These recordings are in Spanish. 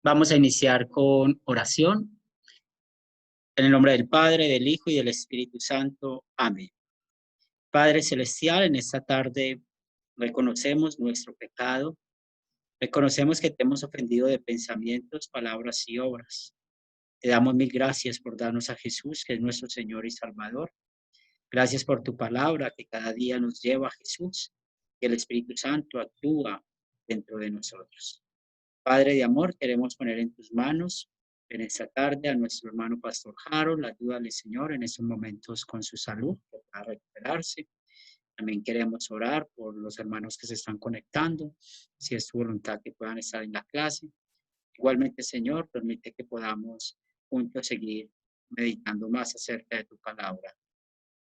Vamos a iniciar con oración. En el nombre del Padre, del Hijo y del Espíritu Santo. Amén. Padre Celestial, en esta tarde reconocemos nuestro pecado, reconocemos que te hemos ofendido de pensamientos, palabras y obras. Te damos mil gracias por darnos a Jesús, que es nuestro Señor y Salvador. Gracias por tu palabra que cada día nos lleva a Jesús, que el Espíritu Santo actúa dentro de nosotros. Padre de amor, queremos poner en tus manos en esta tarde a nuestro hermano Pastor Harold. Ayúdale, Señor, en estos momentos con su salud, para recuperarse. También queremos orar por los hermanos que se están conectando, si es tu voluntad que puedan estar en la clase. Igualmente, Señor, permite que podamos juntos seguir meditando más acerca de tu palabra.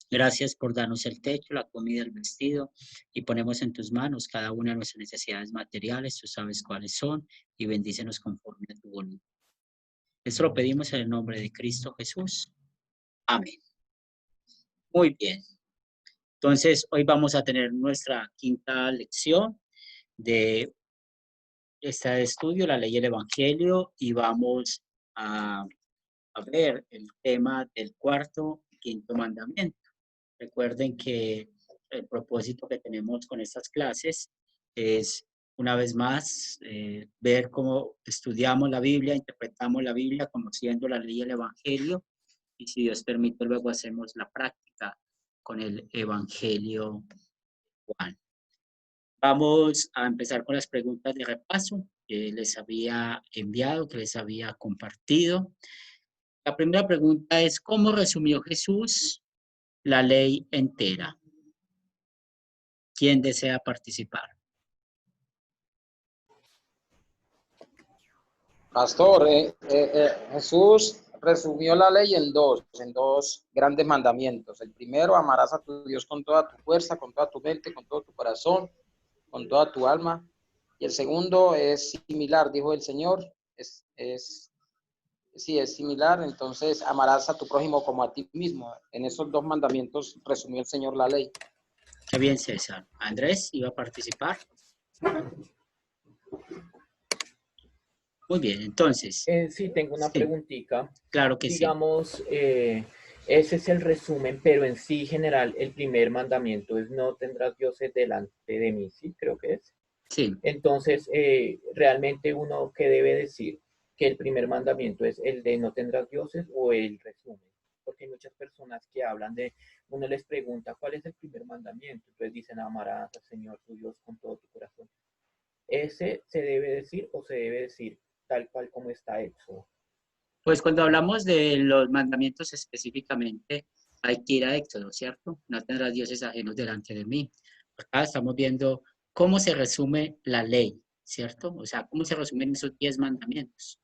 Gracias por darnos el techo, la comida, el vestido, y ponemos en tus manos cada una de nuestras necesidades materiales. Tú sabes cuáles son, y bendícenos conforme a tu voluntad. Esto lo pedimos en el nombre de Cristo Jesús. Amén. Muy bien. Entonces, hoy vamos a tener nuestra quinta lección de este estudio, la ley y el evangelio, y vamos a ver el tema del cuarto y quinto mandamiento. Recuerden que el propósito que tenemos con estas clases es, una vez más, ver cómo estudiamos la Biblia, interpretamos la Biblia, conociendo la ley y el evangelio, y si Dios permite, luego hacemos la práctica con el evangelio de Juan. Vamos a empezar con las preguntas de repaso que les había enviado, que les había compartido. La primera pregunta es: ¿cómo resumió Jesús la ley entera? ¿Quién desea participar? Pastor, Jesús resumió la ley en dos grandes mandamientos. El primero, amarás a tu Dios con toda tu fuerza, con toda tu mente, con todo tu corazón, con toda tu alma. Y el segundo es similar, dijo el Señor, es similar, entonces amarás a tu prójimo como a ti mismo. En esos dos mandamientos resumió el Señor la ley. Qué bien, César. Andrés, ¿iba a participar? Muy bien, entonces. Sí, tengo una Sí, preguntita. claro que sí. Digamos, ese es el resumen, pero en sí general el primer mandamiento es: no tendrás dioses delante de mí, ¿sí? Creo que es. Sí, Entonces, realmente uno que debe decir que el primer mandamiento es el de no tendrás dioses, o el resumen, porque hay muchas personas que hablan de, uno les pregunta cuál es el primer mandamiento, entonces dicen: amarás al Señor tu Dios con todo tu corazón. ¿Ese se debe decir o se debe decir tal cual como está Éxodo? pues cuando hablamos de los mandamientos específicamente, hay que ir a Éxodo, ¿cierto? No tendrás dioses ajenos delante de mí. Acá estamos viendo cómo se resume la ley, ¿cierto? O sea, cómo se resumen esos 10 mandamientos.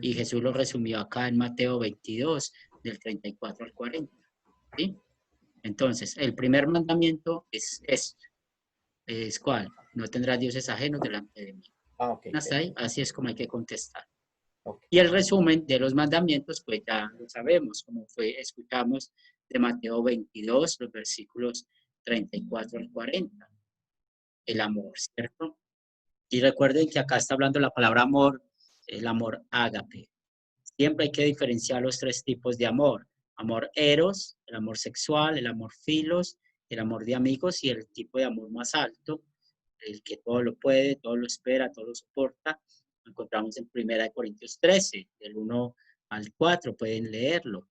Y Jesús lo resumió acá en Mateo 22, del 34 al 40, ¿sí? Entonces, el primer mandamiento es este. ¿Es cuál? No tendrás dioses ajenos delante de mí. Ok, Hasta ahí, así es como hay que contestar. ok. Y el resumen de los mandamientos, pues ya lo sabemos, como escuchamos de Mateo 22, los versículos 34 al 40. El amor, ¿cierto? Y recuerden que acá está hablando la palabra amor, el amor ágape. Siempre hay que diferenciar los tres tipos de amor: amor eros, el amor sexual, el amor filos, el amor de amigos, y el tipo de amor más alto, el que todo lo puede, todo lo espera, todo lo soporta. Lo encontramos en 1 Corintios 13, del 1 al 4, pueden leerlo.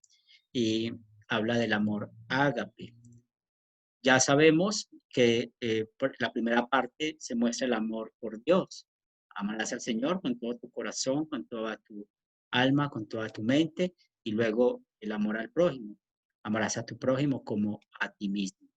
Y habla del amor ágape. Ya sabemos que la primera parte se muestra el amor por Dios. Amarás al Señor con todo tu corazón, con toda tu alma, con toda tu mente, y luego el amor al prójimo. Amarás a tu prójimo como a ti mismo.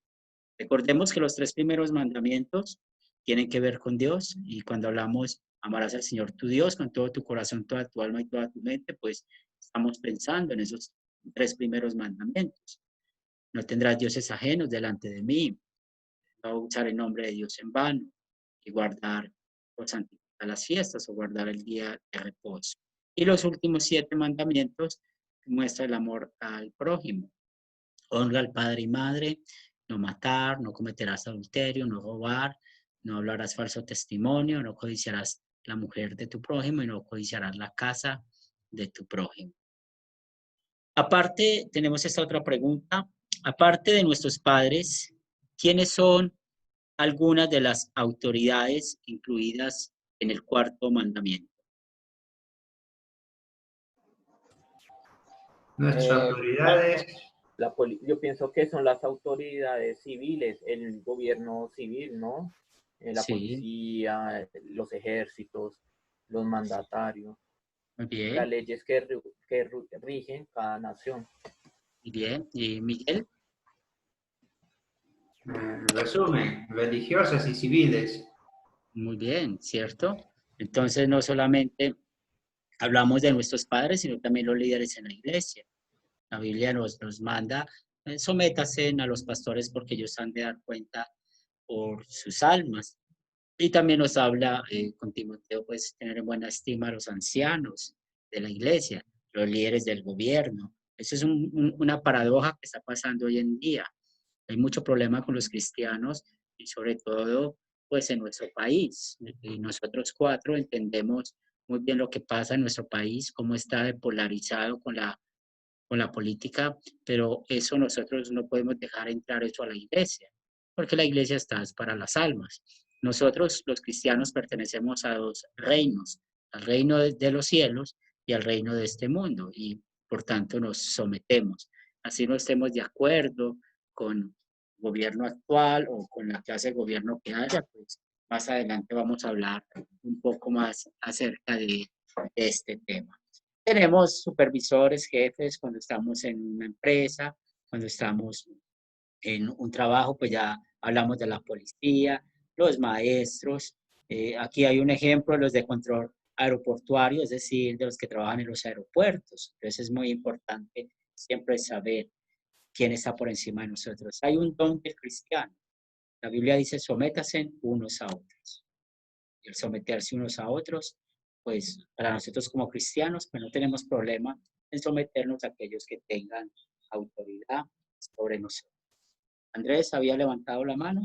Recordemos que los 3 primeros mandamientos tienen que ver con Dios, y cuando hablamos amarás al Señor tu Dios con todo tu corazón, toda tu alma y toda tu mente, pues estamos pensando en esos 3 primeros mandamientos. No tendrás dioses ajenos delante de mí. No usar el nombre de Dios en vano, y guardar o santificar las fiestas, o guardar el día de reposo. Y los últimos 7 mandamientos muestran el amor al prójimo. Honra al padre y madre, no matar, no cometerás adulterio, no robar, no hablarás falso testimonio, no codiciarás la mujer de tu prójimo y no codiciarás la casa de tu prójimo. Aparte, tenemos esta otra pregunta. Aparte de nuestros padres, ¿quiénes son algunas de las autoridades incluidas en el cuarto mandamiento? Nuestras Eh, autoridades, Yo pienso que son las autoridades civiles, el gobierno civil, ¿no? La Sí, policía, los ejércitos, los mandatarios, muy las bien, leyes rigen cada nación. muy bien. ¿Y Miguel? resumen, religiosas y civiles. Muy bien, ¿cierto? Entonces, no solamente hablamos de nuestros padres, sino también los líderes en la iglesia. La Biblia nos manda, sométase a los pastores porque ellos han de dar cuenta por sus almas. Y también nos habla con Timoteo, pues tener en buena estima a los ancianos de la iglesia, los líderes del gobierno. Eso es una paradoja que está pasando hoy en día. Hay mucho problema con los cristianos y sobre todo pues en nuestro país. Y nosotros cuatro entendemos muy bien lo que pasa en nuestro país, cómo está polarizado con la política, pero eso nosotros no podemos dejar entrar eso a la iglesia, porque la iglesia está para las almas. Nosotros, los cristianos, pertenecemos a dos reinos, al reino de los cielos y al reino de este mundo, y por tanto nos sometemos. Así no estemos de acuerdo con el gobierno actual o con la clase de gobierno que haya, pues más adelante vamos a hablar un poco más acerca de este tema. Tenemos supervisores, jefes, cuando estamos en una empresa, cuando estamos en un trabajo, pues ya hablamos de la policía, los maestros. Aquí hay un ejemplo, los de control aeroportuario, es decir, de los que trabajan en los aeropuertos. Entonces es muy importante siempre saber quién está por encima de nosotros. Hay un don del cristiano. La Biblia dice, sométase unos a otros. El someterse unos a otros, pues para nosotros como cristianos, pues no tenemos problema en someternos a aquellos que tengan autoridad sobre nosotros. Andrés había levantado la mano.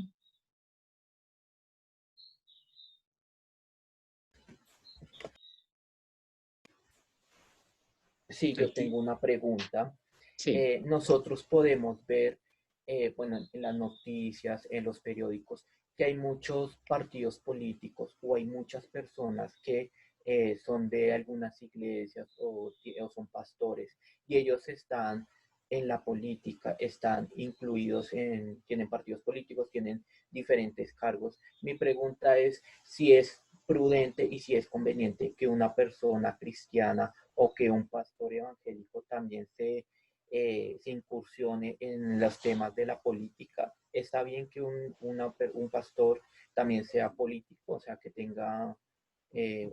Sí, yo Aquí. tengo una pregunta. Sí, Nosotros podemos ver, bueno, en las noticias, en los periódicos, que hay muchos partidos políticos o hay muchas personas que son de algunas iglesias o son pastores y ellos están en la política, están incluidos tienen partidos políticos, tienen diferentes cargos. Mi pregunta es si es prudente y si es conveniente que una persona cristiana o que un pastor evangélico también se incursione en los temas de la política. Está bien que un pastor también sea político, o sea, que tenga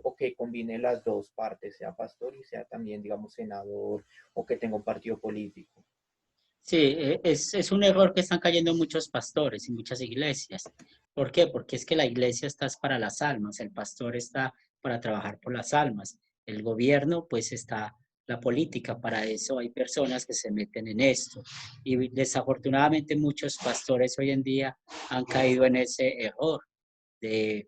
o que combine las dos partes, sea pastor y sea también, digamos, senador o que tenga un partido político. sí, es un error que están cayendo muchos pastores y muchas iglesias. ¿Por qué? Porque es que la iglesia está para las almas, el pastor está para trabajar por las almas, el gobierno pues está la política, para eso hay personas que se meten en esto. Y desafortunadamente muchos pastores hoy en día han caído en ese error de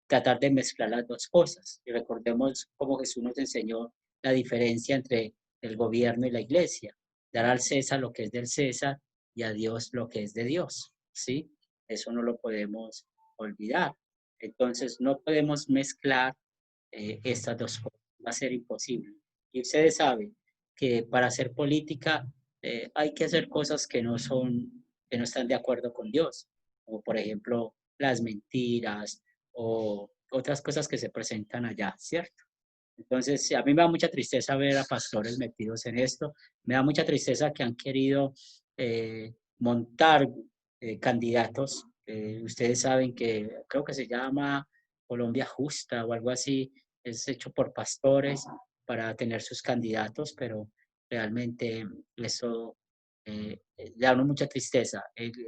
tratar de mezclar las dos cosas. Y recordemos cómo Jesús nos enseñó la diferencia entre el gobierno y la iglesia. Dar al César lo que es del César y a Dios lo que es de Dios. ¿Sí? Eso no lo podemos olvidar. Entonces, no podemos mezclar estas dos cosas. Va a ser imposible. Y ustedes saben que para hacer política hay que hacer cosas que no están de acuerdo con Dios, como por ejemplo las mentiras o otras cosas que se presentan allá, ¿cierto? Entonces, a mí me da mucha tristeza ver a pastores metidos en esto, me da mucha tristeza que han querido montar candidatos. Ustedes saben que creo que se llama Colombia Justa o algo así, es hecho por pastores para tener sus candidatos, pero realmente eso le da a uno mucha tristeza.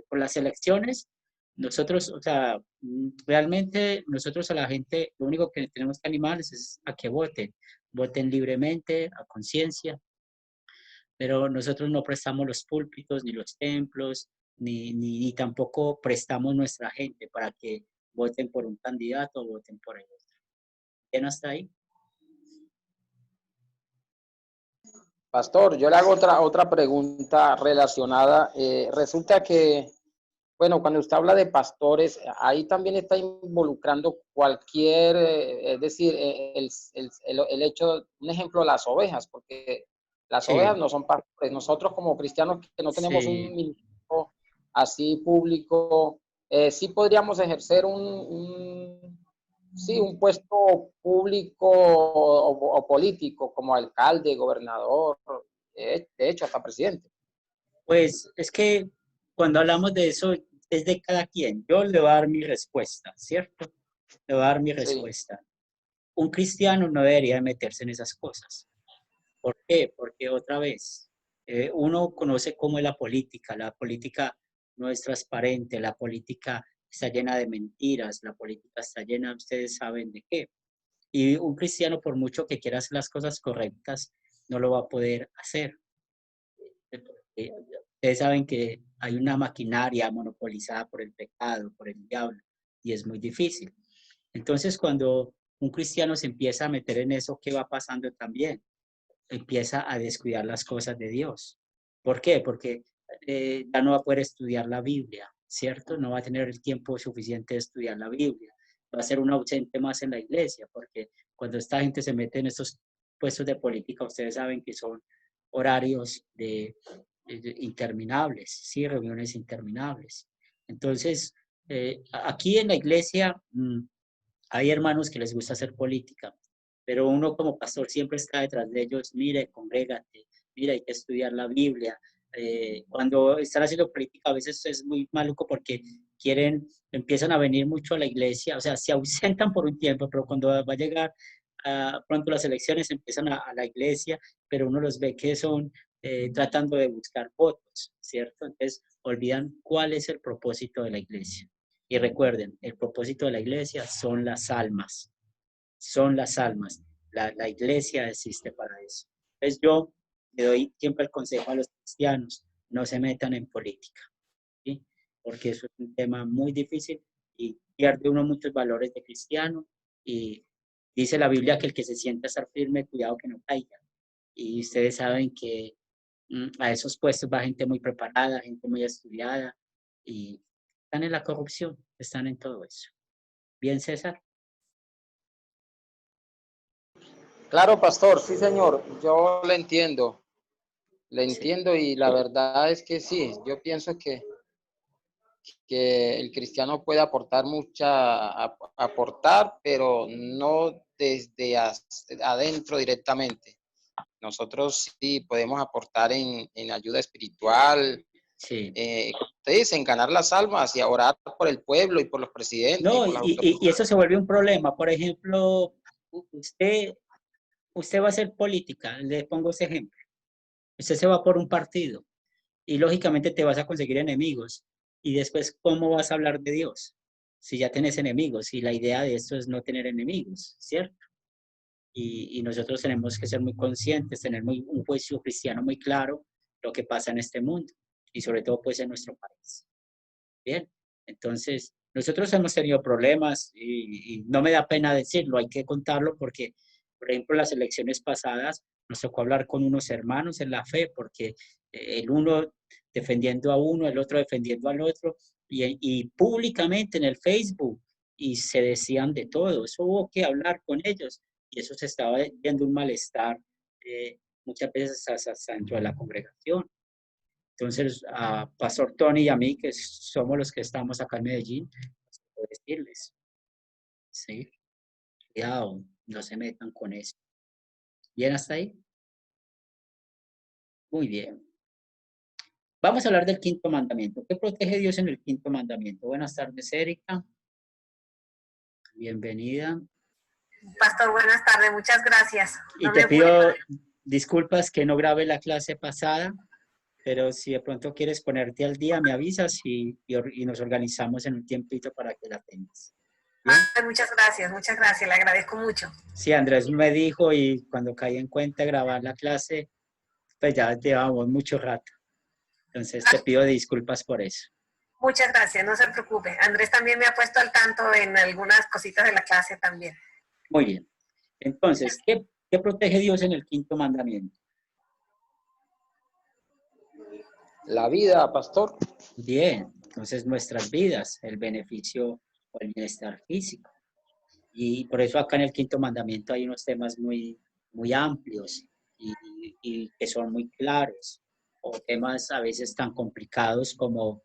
Por las elecciones, nosotros, o sea, realmente nosotros a la gente, lo único que tenemos que animarles es a que voten, voten libremente, a conciencia, pero nosotros no prestamos los púlpitos, ni los templos, ni tampoco prestamos nuestra gente para que voten por un candidato o voten por el otro. ¿Quién hasta ahí? Pastor, yo le hago otra pregunta relacionada. Resulta que, bueno, cuando usted habla de pastores, ahí también está involucrando cualquier, es decir, el hecho, un ejemplo, las ovejas, porque las Sí, ovejas no son pastores. Nosotros como cristianos que no tenemos un sí, ministerio así público, sí podríamos ejercer sí, un puesto público o político como alcalde, gobernador, de hecho, hasta presidente. pues es que cuando hablamos de eso es de cada quien. Yo le voy a dar mi respuesta, ¿cierto? Le voy a dar mi Sí, respuesta. Un cristiano no debería meterse en esas cosas. ¿Por qué? Porque otra vez, uno conoce cómo es la política no es transparente, la política está llena de mentiras, la política está llena, ustedes saben de qué. Y un cristiano, por mucho que quiera hacer las cosas correctas, no lo va a poder hacer. Ustedes saben que hay una maquinaria monopolizada por el pecado, por el diablo, y es muy difícil. Entonces, cuando un cristiano se empieza a meter en eso, ¿qué va pasando también? Empieza a descuidar las cosas de Dios. ¿Por qué? Porque ya no va a poder estudiar la Biblia, ¿cierto? No va a tener el tiempo suficiente de estudiar la Biblia. Va a ser un ausente más en la iglesia, porque cuando esta gente se mete en estos puestos de política, ustedes saben que son horarios interminables, ¿sí? Reuniones interminables. Entonces, aquí en la iglesia hay hermanos que les gusta hacer política, pero uno como pastor siempre está detrás de ellos, mire, congrégate, mira, hay que estudiar la Biblia. Cuando están haciendo política a veces es muy maluco porque empiezan a venir mucho a la iglesia, o sea, se ausentan por un tiempo, pero cuando va a llegar pronto las elecciones empiezan a la iglesia, pero uno los ve que son tratando de buscar votos, ¿cierto? Entonces olvidan cuál es el propósito de la iglesia. Y recuerden, el propósito de la iglesia son las almas, son las almas. La iglesia existe para eso. Entonces yo le doy siempre el consejo a los cristianos, no se metan en política, ¿sí? Porque eso es un tema muy difícil y pierde uno muchos valores de cristiano y dice la Biblia que el que se sienta a estar firme, cuidado que no caiga. Y ustedes saben que a esos puestos va gente muy preparada, gente muy estudiada y están en la corrupción, están en todo eso. Bien, César. claro, pastor, sí, señor, yo le Sí. entiendo y la verdad es que sí, yo pienso que el cristiano puede aportar aportar, pero no desde adentro directamente. Nosotros sí podemos aportar en ayuda espiritual, Sí. ustedes en ganar las almas y a orar por el pueblo y por los presidentes y No, por las autoridades. y eso se vuelve un problema. Por ejemplo, usted, usted va a hacer política, le pongo ese ejemplo. Usted se va por un partido y lógicamente te vas a conseguir enemigos. Y después, ¿cómo vas a hablar de Dios? Si ya tienes enemigos y la idea de esto es no tener enemigos, ¿cierto? Y nosotros tenemos que ser muy conscientes, tener un juicio cristiano muy claro lo que pasa en este mundo y sobre todo pues en nuestro país. Bien, entonces nosotros hemos tenido problemas y no me da pena decirlo, hay que contarlo porque, por ejemplo, las elecciones pasadas nos tocó hablar con unos hermanos en la fe porque el uno defendiendo a uno, el otro defendiendo al otro y públicamente en el Facebook y se decían de todo, eso hubo que hablar con ellos y eso se estaba viendo un malestar muchas veces hasta dentro de la congregación. Entonces, a Pastor Tony y a mí, que somos los que estamos acá en Medellín, puedo decirles, sí, cuidado, no se metan con eso. ¿Bien hasta ahí? Muy bien. Vamos a hablar del quinto mandamiento. ¿Qué protege Dios en el quinto mandamiento? Buenas tardes, Erika. Bienvenida. Pastor, buenas tardes, muchas gracias. Y te pido disculpas que no grabé la clase pasada, pero si de pronto quieres ponerte al día, me avisas y nos organizamos en un tiempito para que la tengas. ¿Bien? Muchas gracias, le agradezco mucho. Sí, Andrés me dijo y cuando caí en cuenta grabar la clase, pues ya llevamos mucho rato. Entonces te pido disculpas por eso. Muchas gracias, no se preocupe. Andrés también me ha puesto al tanto en algunas cositas de la clase también. Muy bien. Entonces, ¿qué protege Dios en el quinto mandamiento? La vida, pastor. Bien, entonces nuestras vidas, el beneficio o el bienestar físico. Y por eso acá en el quinto mandamiento hay unos temas muy amplios y que son muy claros, o temas a veces tan complicados como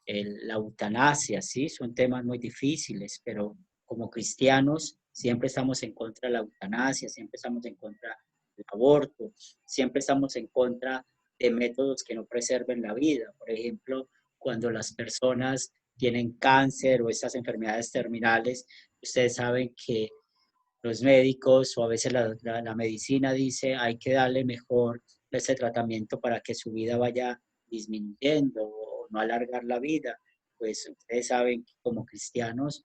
la eutanasia, ¿sí? Son temas muy difíciles, pero como cristianos siempre estamos en contra de la eutanasia, siempre estamos en contra del aborto, siempre estamos en contra de métodos que no preserven la vida. Por ejemplo, cuando las personas tienen cáncer o estas enfermedades terminales, ustedes saben que los médicos o a veces la medicina dice hay que darle mejor ese tratamiento para que su vida vaya disminuyendo o no alargar la vida. Pues ustedes saben que como cristianos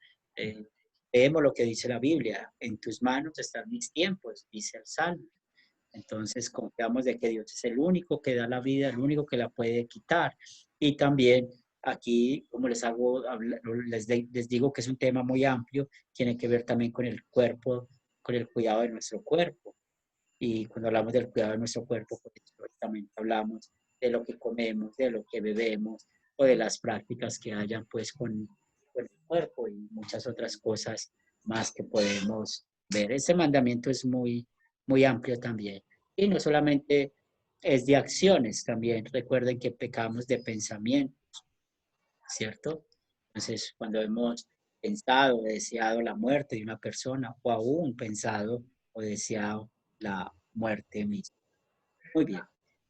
leemos lo que dice la Biblia, en tus manos están mis tiempos, dice el Salmo. Entonces confiamos de que Dios es el único que da la vida, el único que la puede quitar. Y también aquí, como les digo que es un tema muy amplio, tiene que ver también con el cuerpo, con el cuidado de nuestro cuerpo. Y cuando hablamos del cuidado de nuestro cuerpo, pues también hablamos de lo que comemos, de lo que bebemos o de las prácticas que hayan pues con el cuerpo y muchas otras cosas más que podemos ver. Ese mandamiento es muy amplio también. Y no solamente es de acciones, también recuerden que pecamos de pensamiento, ¿cierto? Entonces, cuando hemos pensado o deseado la muerte de una persona o aún pensado o deseado la muerte misma. Muy bien.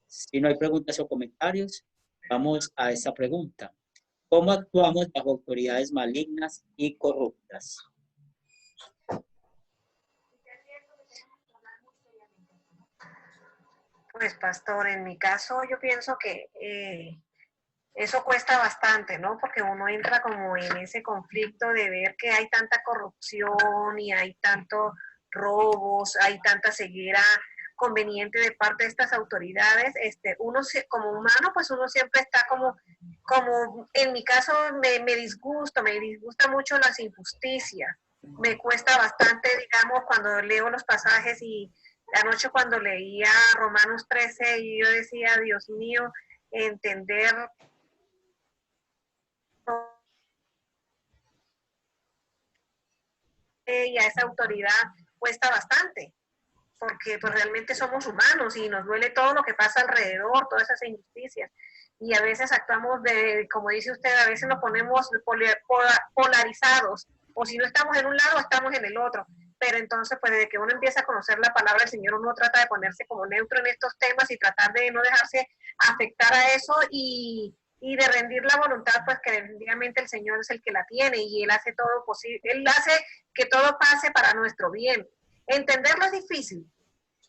Si no hay preguntas o comentarios, vamos a esa pregunta. ¿Cómo actuamos bajo autoridades malignas y corruptas? Pues, pastor, en mi caso yo pienso que eso cuesta bastante, ¿no? Porque uno entra como en ese conflicto de ver que hay tanta corrupción y hay tantos robos, hay tanta ceguera conveniente de parte de estas autoridades. Uno como humano, pues uno siempre está como en mi caso me disgusta mucho las injusticias. Me cuesta bastante, digamos, cuando leo los pasajes y anoche cuando leía Romanos 13 y yo decía, Dios mío, entender y a esa autoridad cuesta bastante, porque pues realmente somos humanos y nos duele todo lo que pasa alrededor, todas esas injusticias. Y a veces actuamos como dice usted, a veces nos ponemos polarizados, o si no estamos en un lado, estamos en el otro. Pero entonces, pues desde que uno empieza a conocer la palabra del Señor, uno trata de ponerse como neutro en estos temas y tratar de no dejarse afectar a eso y de rendir la voluntad, pues que definitivamente el Señor es el que la tiene y Él hace todo posible, Él hace que todo pase para nuestro bien. Entenderlo es difícil,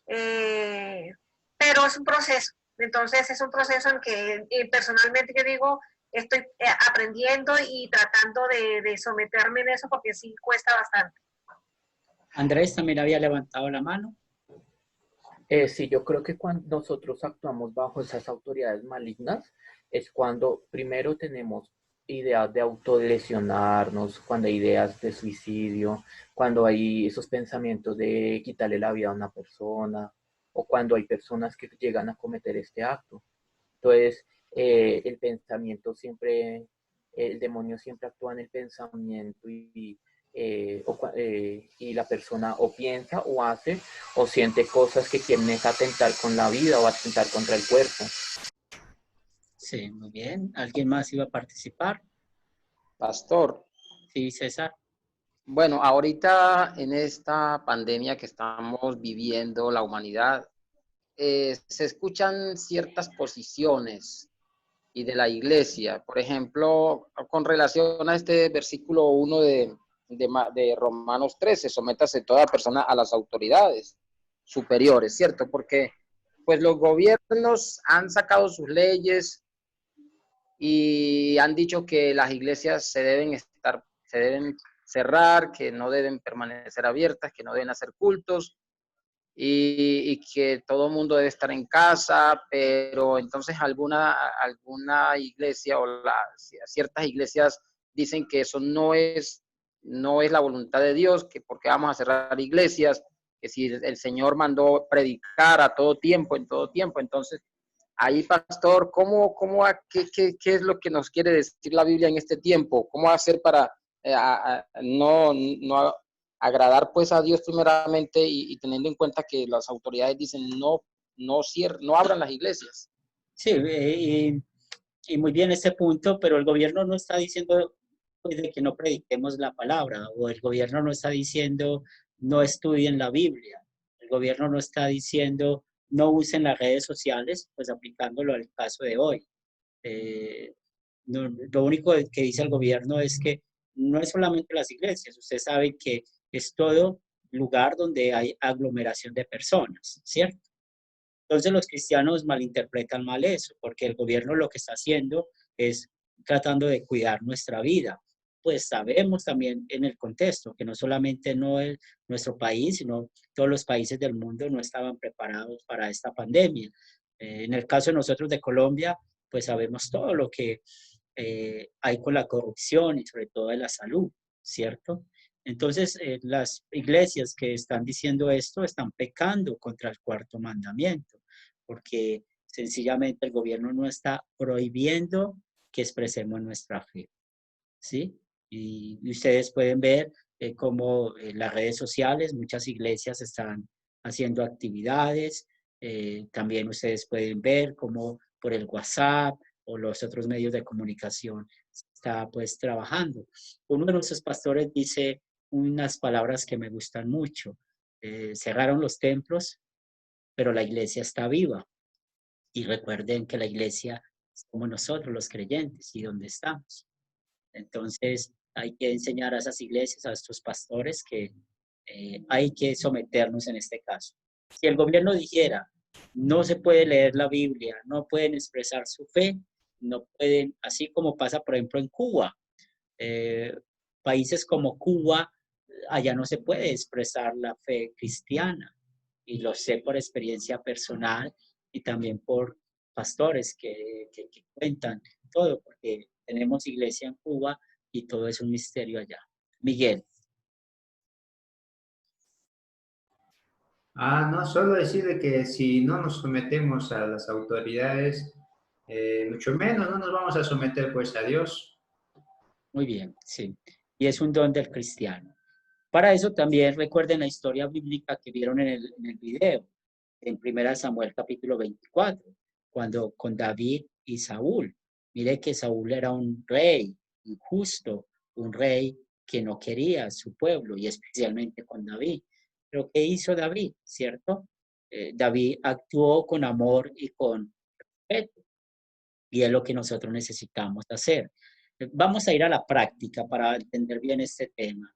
pero es un proceso. Entonces es un proceso en que personalmente yo digo, estoy aprendiendo y tratando de someterme en eso porque sí cuesta bastante. Andrés también había levantado la mano. Sí, yo creo que cuando nosotros actuamos bajo esas autoridades malignas es cuando primero tenemos ideas de autolesionarnos, cuando hay ideas de suicidio, cuando hay esos pensamientos de quitarle la vida a una persona o cuando hay personas que llegan a cometer este acto. Entonces, el pensamiento siempre, el demonio siempre actúa en el pensamiento y la persona o piensa o hace o siente cosas que quieren es atentar con la vida o atentar contra el cuerpo. Sí, muy bien. ¿Alguien más iba a participar? Pastor, Sí, César. bueno, ahorita en esta pandemia que estamos viviendo, la humanidad, se escuchan ciertas posiciones y de la iglesia. Por ejemplo, con relación a este versículo 1 de Romanos 13, sométase toda persona a las autoridades superiores, ¿cierto? Porque pues los gobiernos han sacado sus leyes y han dicho que las iglesias se deben cerrar, que no deben permanecer abiertas, que no deben hacer cultos y que todo el mundo debe estar en casa, pero entonces alguna iglesia o ciertas iglesias dicen que eso no es la voluntad de Dios, que porque vamos a cerrar iglesias. que si el Señor mandó predicar a todo tiempo, en todo tiempo. Entonces, ahí, pastor, qué es lo que nos quiere decir la Biblia en este tiempo? ¿Cómo hacer para no agradar pues a Dios primeramente y teniendo en cuenta que las autoridades dicen no abran las iglesias? Sí, y muy bien ese punto, pero el gobierno no está diciendo pues, de que no prediquemos la palabra, o el gobierno no está diciendo no estudien la Biblia, el gobierno no está diciendo no usen las redes sociales, pues aplicándolo al caso de hoy. Lo único que dice el gobierno es que no es solamente las iglesias, usted sabe que es todo lugar donde hay aglomeración de personas, ¿cierto? Entonces los cristianos malinterpretan mal eso, porque el gobierno lo que está haciendo es tratando de cuidar nuestra vida. Pues sabemos también en el contexto que no solamente no es nuestro país, sino todos los países del mundo no estaban preparados para esta pandemia. En el caso de nosotros de Colombia, pues sabemos todo lo que hay con la corrupción y sobre todo de la salud, ¿cierto? Entonces, las iglesias que están diciendo esto están pecando contra el cuarto mandamiento, porque sencillamente el gobierno no está prohibiendo que expresemos nuestra fe, ¿sí? Y ustedes pueden ver cómo las redes sociales, muchas iglesias están haciendo actividades, también ustedes pueden ver cómo por el WhatsApp o los otros medios de comunicación está pues trabajando. Uno de nuestros pastores dice unas palabras que me gustan mucho. Cerraron los templos, pero la iglesia está viva. Y recuerden que la iglesia somos nosotros los creyentes y dónde estamos. Entonces hay que enseñar a esas iglesias, a estos pastores que hay que someternos en este caso. Si el gobierno dijera, no se puede leer la Biblia, no pueden expresar su fe, no pueden, así como pasa por ejemplo en Cuba, eh, países como Cuba, allá no se puede expresar la fe cristiana. Y lo sé por experiencia personal y también por pastores que cuentan todo, porque tenemos iglesia en Cuba y todo es un misterio allá. Miguel. No, solo decirle que si no nos sometemos a las autoridades, mucho menos no nos vamos a someter pues a Dios. Muy bien, sí. Y es un don del cristiano. Para eso también recuerden la historia bíblica que vieron en el video, en 1 Samuel capítulo 24, cuando con David y Saúl. Mire que Saúl era un rey injusto, un rey que no quería a su pueblo y especialmente con David. Pero ¿qué hizo David? ¿Cierto? David actuó con amor y con respeto y es lo que nosotros necesitamos hacer. Vamos a ir a la práctica para entender bien este tema.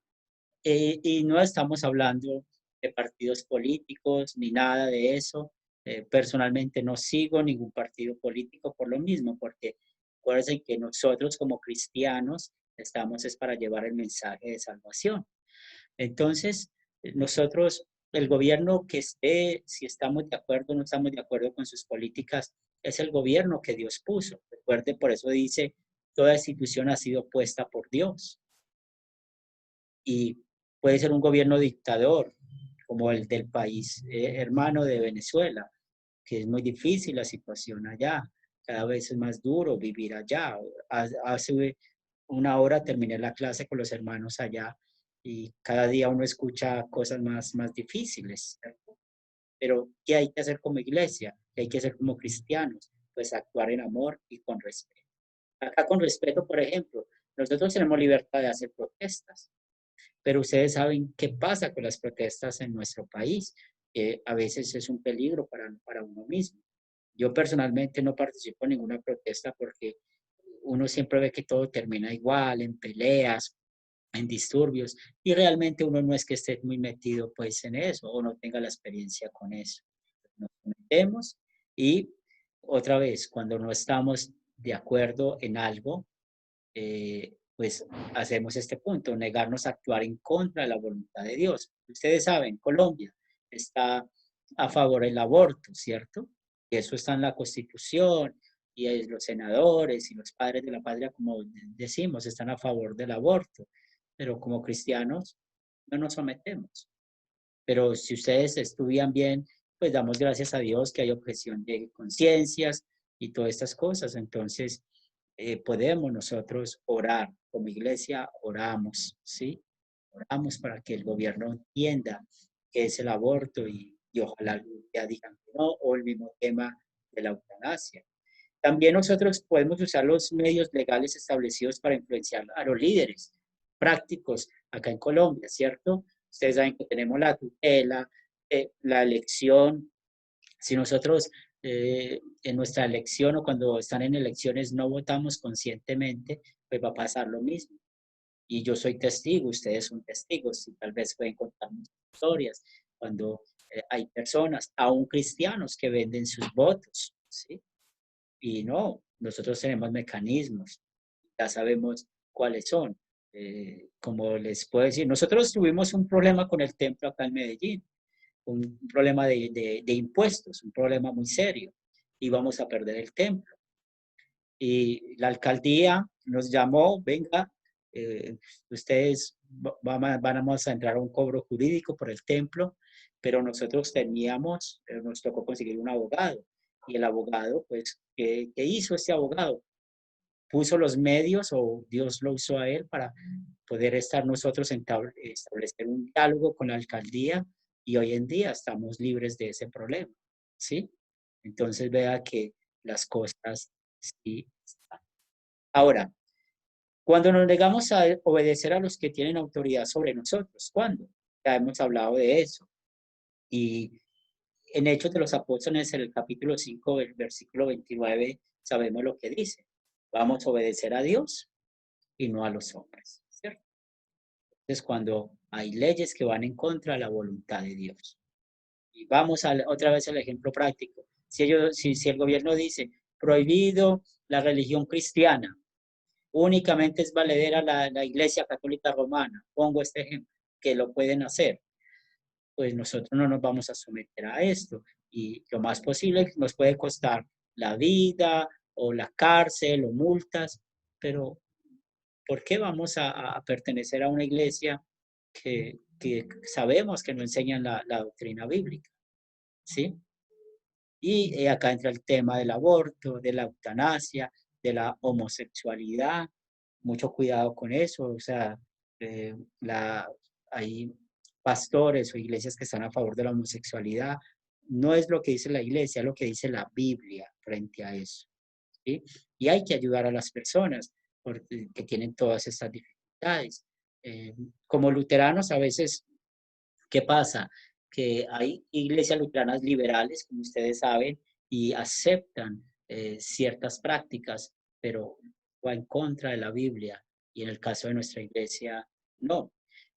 Y no estamos hablando de partidos políticos ni nada de eso. Personalmente no sigo ningún partido político por lo mismo, porque acuérdense que nosotros como cristianos estamos es para llevar el mensaje de salvación. Entonces, nosotros, el gobierno que esté, si estamos de acuerdo o no estamos de acuerdo con sus políticas, es el gobierno que Dios puso. Recuerde, por eso dice, toda institución ha sido puesta por Dios. Y puede ser un gobierno dictador, como el del país hermano de Venezuela, que es muy difícil la situación allá. Cada vez es más duro vivir allá. Hace una hora terminé la clase con los hermanos allá y cada día uno escucha cosas más difíciles, ¿cierto? Pero, ¿qué hay que hacer como iglesia? ¿Qué hay que hacer como cristianos? Pues actuar en amor y con respeto. Acá con respeto, por ejemplo, nosotros tenemos libertad de hacer protestas, pero ustedes saben qué pasa con las protestas en nuestro país. A veces es un peligro para uno mismo. Yo personalmente no participo en ninguna protesta porque uno siempre ve que todo termina igual, en peleas, en disturbios, y realmente uno no es que esté muy metido pues en eso o no tenga la experiencia con eso. Nos metemos y otra vez, cuando no estamos de acuerdo en algo, pues hacemos este punto, negarnos a actuar en contra de la voluntad de Dios. Ustedes saben, Colombia está a favor del aborto, ¿cierto? Y eso está en la Constitución, y los senadores y los padres de la patria, como decimos, están a favor del aborto, pero como cristianos no nos sometemos. Pero si ustedes estudian bien, pues damos gracias a Dios que hay objeción de conciencias y todas estas cosas. Entonces, podemos nosotros orar, como iglesia oramos, ¿sí? Oramos para que el gobierno entienda qué es el aborto y ojalá ya digan que no, o el mismo tema de la eutanasia. También nosotros podemos usar los medios legales establecidos para influenciar a los líderes prácticos acá en Colombia, ¿cierto? Ustedes saben que tenemos la tutela, la elección. Si nosotros en nuestra elección o cuando están en elecciones no votamos conscientemente, pues va a pasar lo mismo. Y yo soy testigo, ustedes son testigos, y tal vez pueden contar muchas historias cuando hay personas, aún cristianos, que venden sus votos, ¿sí? Y no, nosotros tenemos mecanismos, ya sabemos cuáles son. Como les puedo decir, nosotros tuvimos un problema con el templo acá en Medellín, un problema de impuestos, un problema muy serio, y vamos a perder el templo. Y la alcaldía nos llamó, venga, ustedes vamos a entrar a un cobro jurídico por el templo, pero nosotros teníamos, nos tocó conseguir un abogado. Y el abogado, pues, ¿qué hizo este abogado? Puso los medios, o Dios lo usó a él para poder estar nosotros establecer un diálogo con la alcaldía, y hoy en día estamos libres de ese problema, ¿sí? Entonces vea que las cosas sí están. Ahora, cuando nos negamos a obedecer a los que tienen autoridad sobre nosotros, ¿cuándo? Ya hemos hablado de eso. Y en Hechos de los Apóstoles, en el capítulo 5, el versículo 29, sabemos lo que dice. Vamos a obedecer a Dios y no a los hombres, ¿cierto? Es cuando hay leyes que van en contra de la voluntad de Dios. Y vamos otra vez al ejemplo práctico. Si el gobierno dice, prohibido la religión cristiana, únicamente es valedera la Iglesia Católica Romana, pongo este ejemplo, que lo pueden hacer, pues nosotros no nos vamos a someter a esto. Y lo más posible nos puede costar la vida o la cárcel o multas, pero ¿por qué vamos a pertenecer a una iglesia que sabemos que no enseñan la doctrina bíblica? ¿Sí? Y acá entra el tema del aborto, de la eutanasia, de la homosexualidad. Mucho cuidado con eso. O sea, hay pastores o iglesias que están a favor de la homosexualidad. No es lo que dice la iglesia, es lo que dice la Biblia frente a eso, ¿sí? Y hay que ayudar a las personas que tienen todas estas dificultades. Como luteranos, a veces, ¿qué pasa? Que hay iglesias luteranas liberales, como ustedes saben, y aceptan ciertas prácticas, pero va en contra de la Biblia. Y en el caso de nuestra iglesia, no.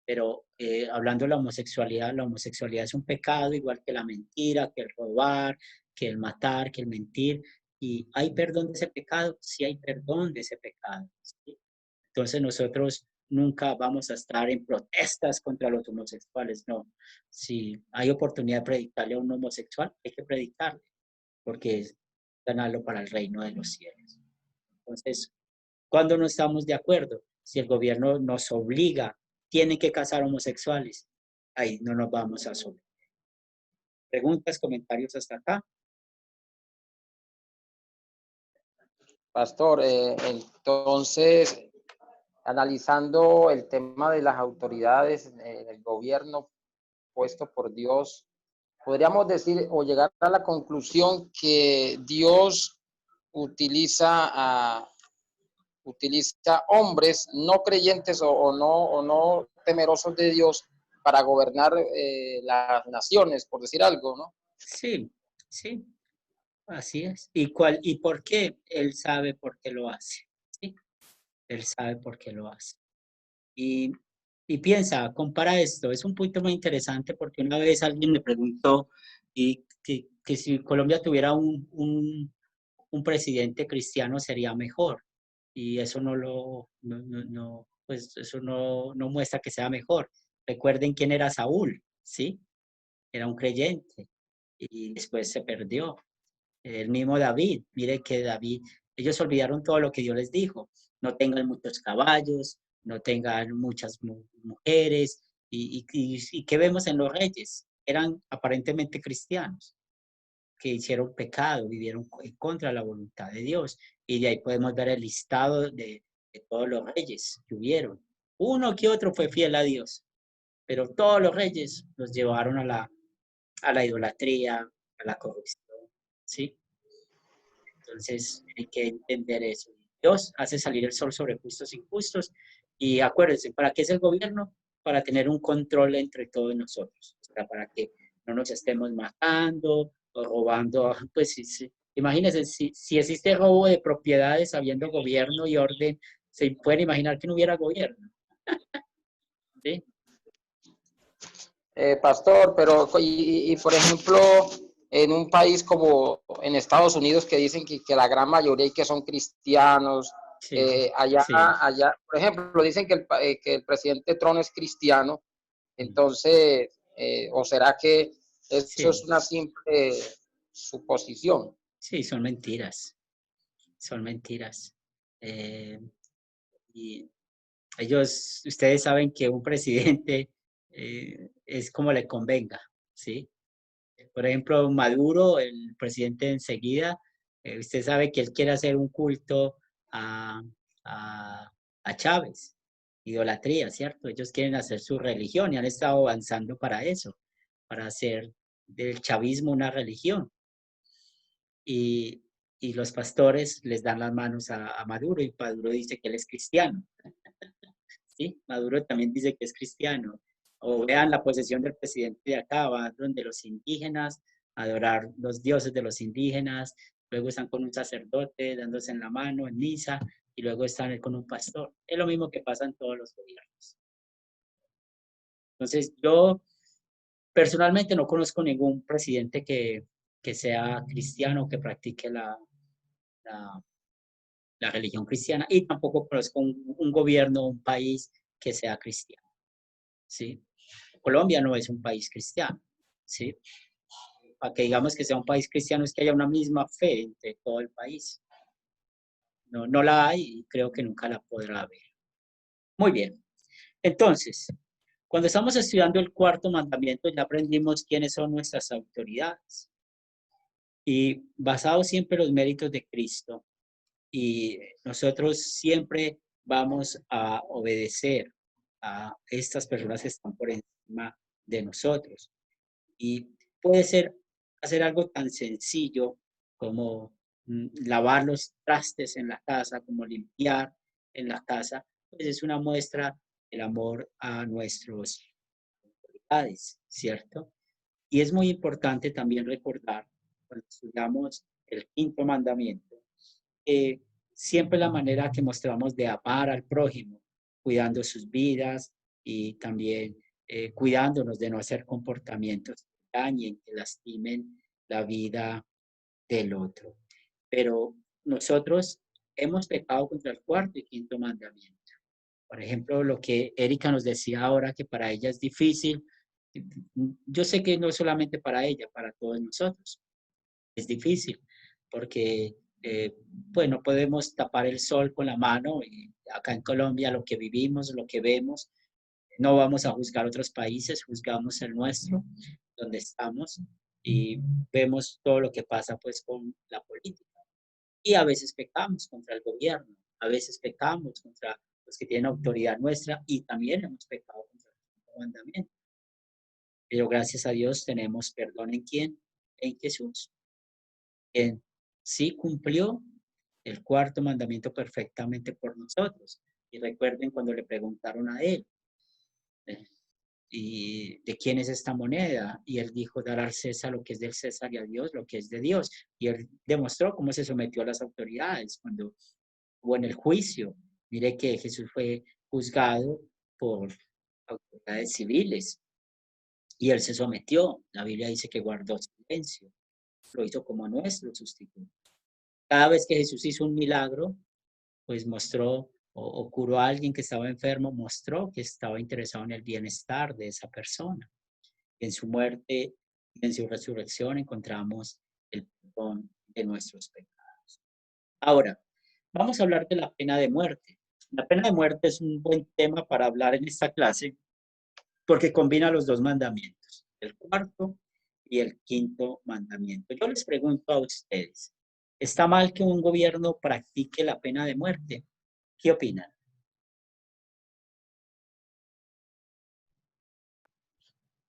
Pero hablando de la homosexualidad es un pecado, igual que la mentira, que el robar, que el matar, que el mentir. ¿Y hay perdón de ese pecado? Sí hay perdón de ese pecado, ¿sí? Entonces nosotros nunca vamos a estar en protestas contra los homosexuales, no. Si hay oportunidad de predicarle a un homosexual, hay que predicarle, porque es ganarlo para el reino de los cielos. Entonces, cuando no estamos de acuerdo, si el gobierno nos obliga, tienen que casar homosexuales, ahí no nos vamos a someter. ¿Preguntas, comentarios hasta acá? Pastor, entonces, analizando el tema de las autoridades en el gobierno puesto por Dios, podríamos decir o llegar a la conclusión que Dios utiliza hombres no creyentes o no temerosos de Dios para gobernar las naciones, por decir algo, ¿no? Sí, sí, así es. ¿Y por qué? Él sabe por qué lo hace, ¿sí? Él sabe por qué lo hace. Y, y piensa, compara esto. Es un punto muy interesante porque una vez alguien me preguntó que si Colombia tuviera un presidente cristiano sería mejor. Y eso pues eso no muestra que sea mejor. Recuerden quién era Saúl, ¿sí? Era un creyente y después se perdió. El mismo David, mire que David, ellos olvidaron todo lo que Dios les dijo. No tengan muchos caballos, no tengan muchas mujeres, ¿Y qué vemos en los reyes? Eran aparentemente cristianos, que hicieron pecado, vivieron en contra de la voluntad de Dios. Y de ahí podemos ver el listado de todos los reyes que hubieron. Uno que otro fue fiel a Dios, pero todos los reyes los llevaron a la idolatría, a la corrupción, ¿sí? Entonces hay que entender eso. Dios hace salir el sol sobre justos e injustos. Y acuérdense, ¿para qué es el gobierno? Para tener un control entre todos nosotros. O sea, para que no nos estemos matando o robando. Pues imagínense, si existe robo de propiedades habiendo gobierno y orden, se pueden imaginar que no hubiera gobierno. ¿Sí? Pastor, pero y por ejemplo, en un país como en Estados Unidos que dicen que la gran mayoría y que son cristianos, Sí, allá, sí, por ejemplo, dicen que el presidente Trump es cristiano, entonces, ¿o será que eso es sí, una simple suposición? sí, son mentiras. Son mentiras. Y ustedes saben que un presidente es como le convenga, ¿sí? Por ejemplo, Maduro, el presidente enseguida, usted sabe que él quiere hacer un culto a, a Chávez, idolatría, ¿cierto? Ellos quieren hacer su religión y han estado avanzando para eso, para hacer del chavismo una religión. Y, y los pastores les dan las manos a Maduro y Maduro dice que él es cristiano. ¿Sí? Maduro también dice que es cristiano. O vean la posesión del presidente de acá, va donde los indígenas, adorar los dioses de los indígenas, luego están con un sacerdote dándose en la mano en misa, y luego están con un pastor. Es lo mismo que pasa en todos los gobiernos. Entonces, yo personalmente no conozco ningún presidente que sea cristiano, que practique la, la religión cristiana, y tampoco conozco un gobierno, un país que sea cristiano. ¿Sí? Colombia no es un país cristiano, ¿sí? Para que digamos que sea un país cristiano es que haya una misma fe entre todo el país. No, no la hay y creo que nunca la podrá haber. Muy bien. Entonces, cuando estamos estudiando el cuarto mandamiento, ya aprendimos quiénes son nuestras autoridades. Y basado siempre en los méritos de Cristo, y nosotros siempre vamos a obedecer a estas personas que están por encima de nosotros. Y puede ser hacer algo tan sencillo como lavar los trastes en la casa, como limpiar en la casa, pues es una muestra del amor a nuestros autoridades, ¿cierto? Y es muy importante también recordar, cuando estudiamos el quinto mandamiento, siempre la manera que mostramos de amar al prójimo, cuidando sus vidas y también cuidándonos de no hacer comportamientos que dañen, que lastimen la vida del otro. Pero nosotros hemos pecado contra el cuarto y quinto mandamiento. Por ejemplo, lo que Erika nos decía ahora, que para ella es difícil. Yo sé que no es solamente para ella, para todos nosotros. Es difícil porque pues no podemos tapar el sol con la mano. Y acá en Colombia lo que vivimos, lo que vemos, no vamos a juzgar otros países, juzgamos el nuestro, donde estamos, y vemos todo lo que pasa pues con la política. Y a veces pecamos contra el gobierno, a veces pecamos contra los que tienen autoridad nuestra, y también hemos pecado contra el mandamiento. Pero gracias a Dios tenemos perdón ¿en quién? En Jesús. Quien sí cumplió el cuarto mandamiento perfectamente por nosotros. Y recuerden cuando le preguntaron a él, ¿y de quién es esta moneda? Y él dijo, dar al César lo que es del César y a Dios lo que es de Dios. Y él demostró cómo se sometió a las autoridades cuando hubo en el juicio. Mire que Jesús fue juzgado por autoridades civiles y él se sometió. La Biblia dice que guardó silencio, lo hizo como nuestro sustituto. Cada vez que Jesús hizo un milagro, pues mostró o curó a alguien que estaba enfermo, mostró que estaba interesado en el bienestar de esa persona. En su muerte y en su resurrección encontramos el perdón de nuestros pecados. Ahora, vamos a hablar de la pena de muerte. La pena de muerte es un buen tema para hablar en esta clase porque combina los dos mandamientos, el cuarto y el quinto mandamiento. Yo les pregunto a ustedes, ¿está mal que un gobierno practique la pena de muerte? ¿Qué opinan?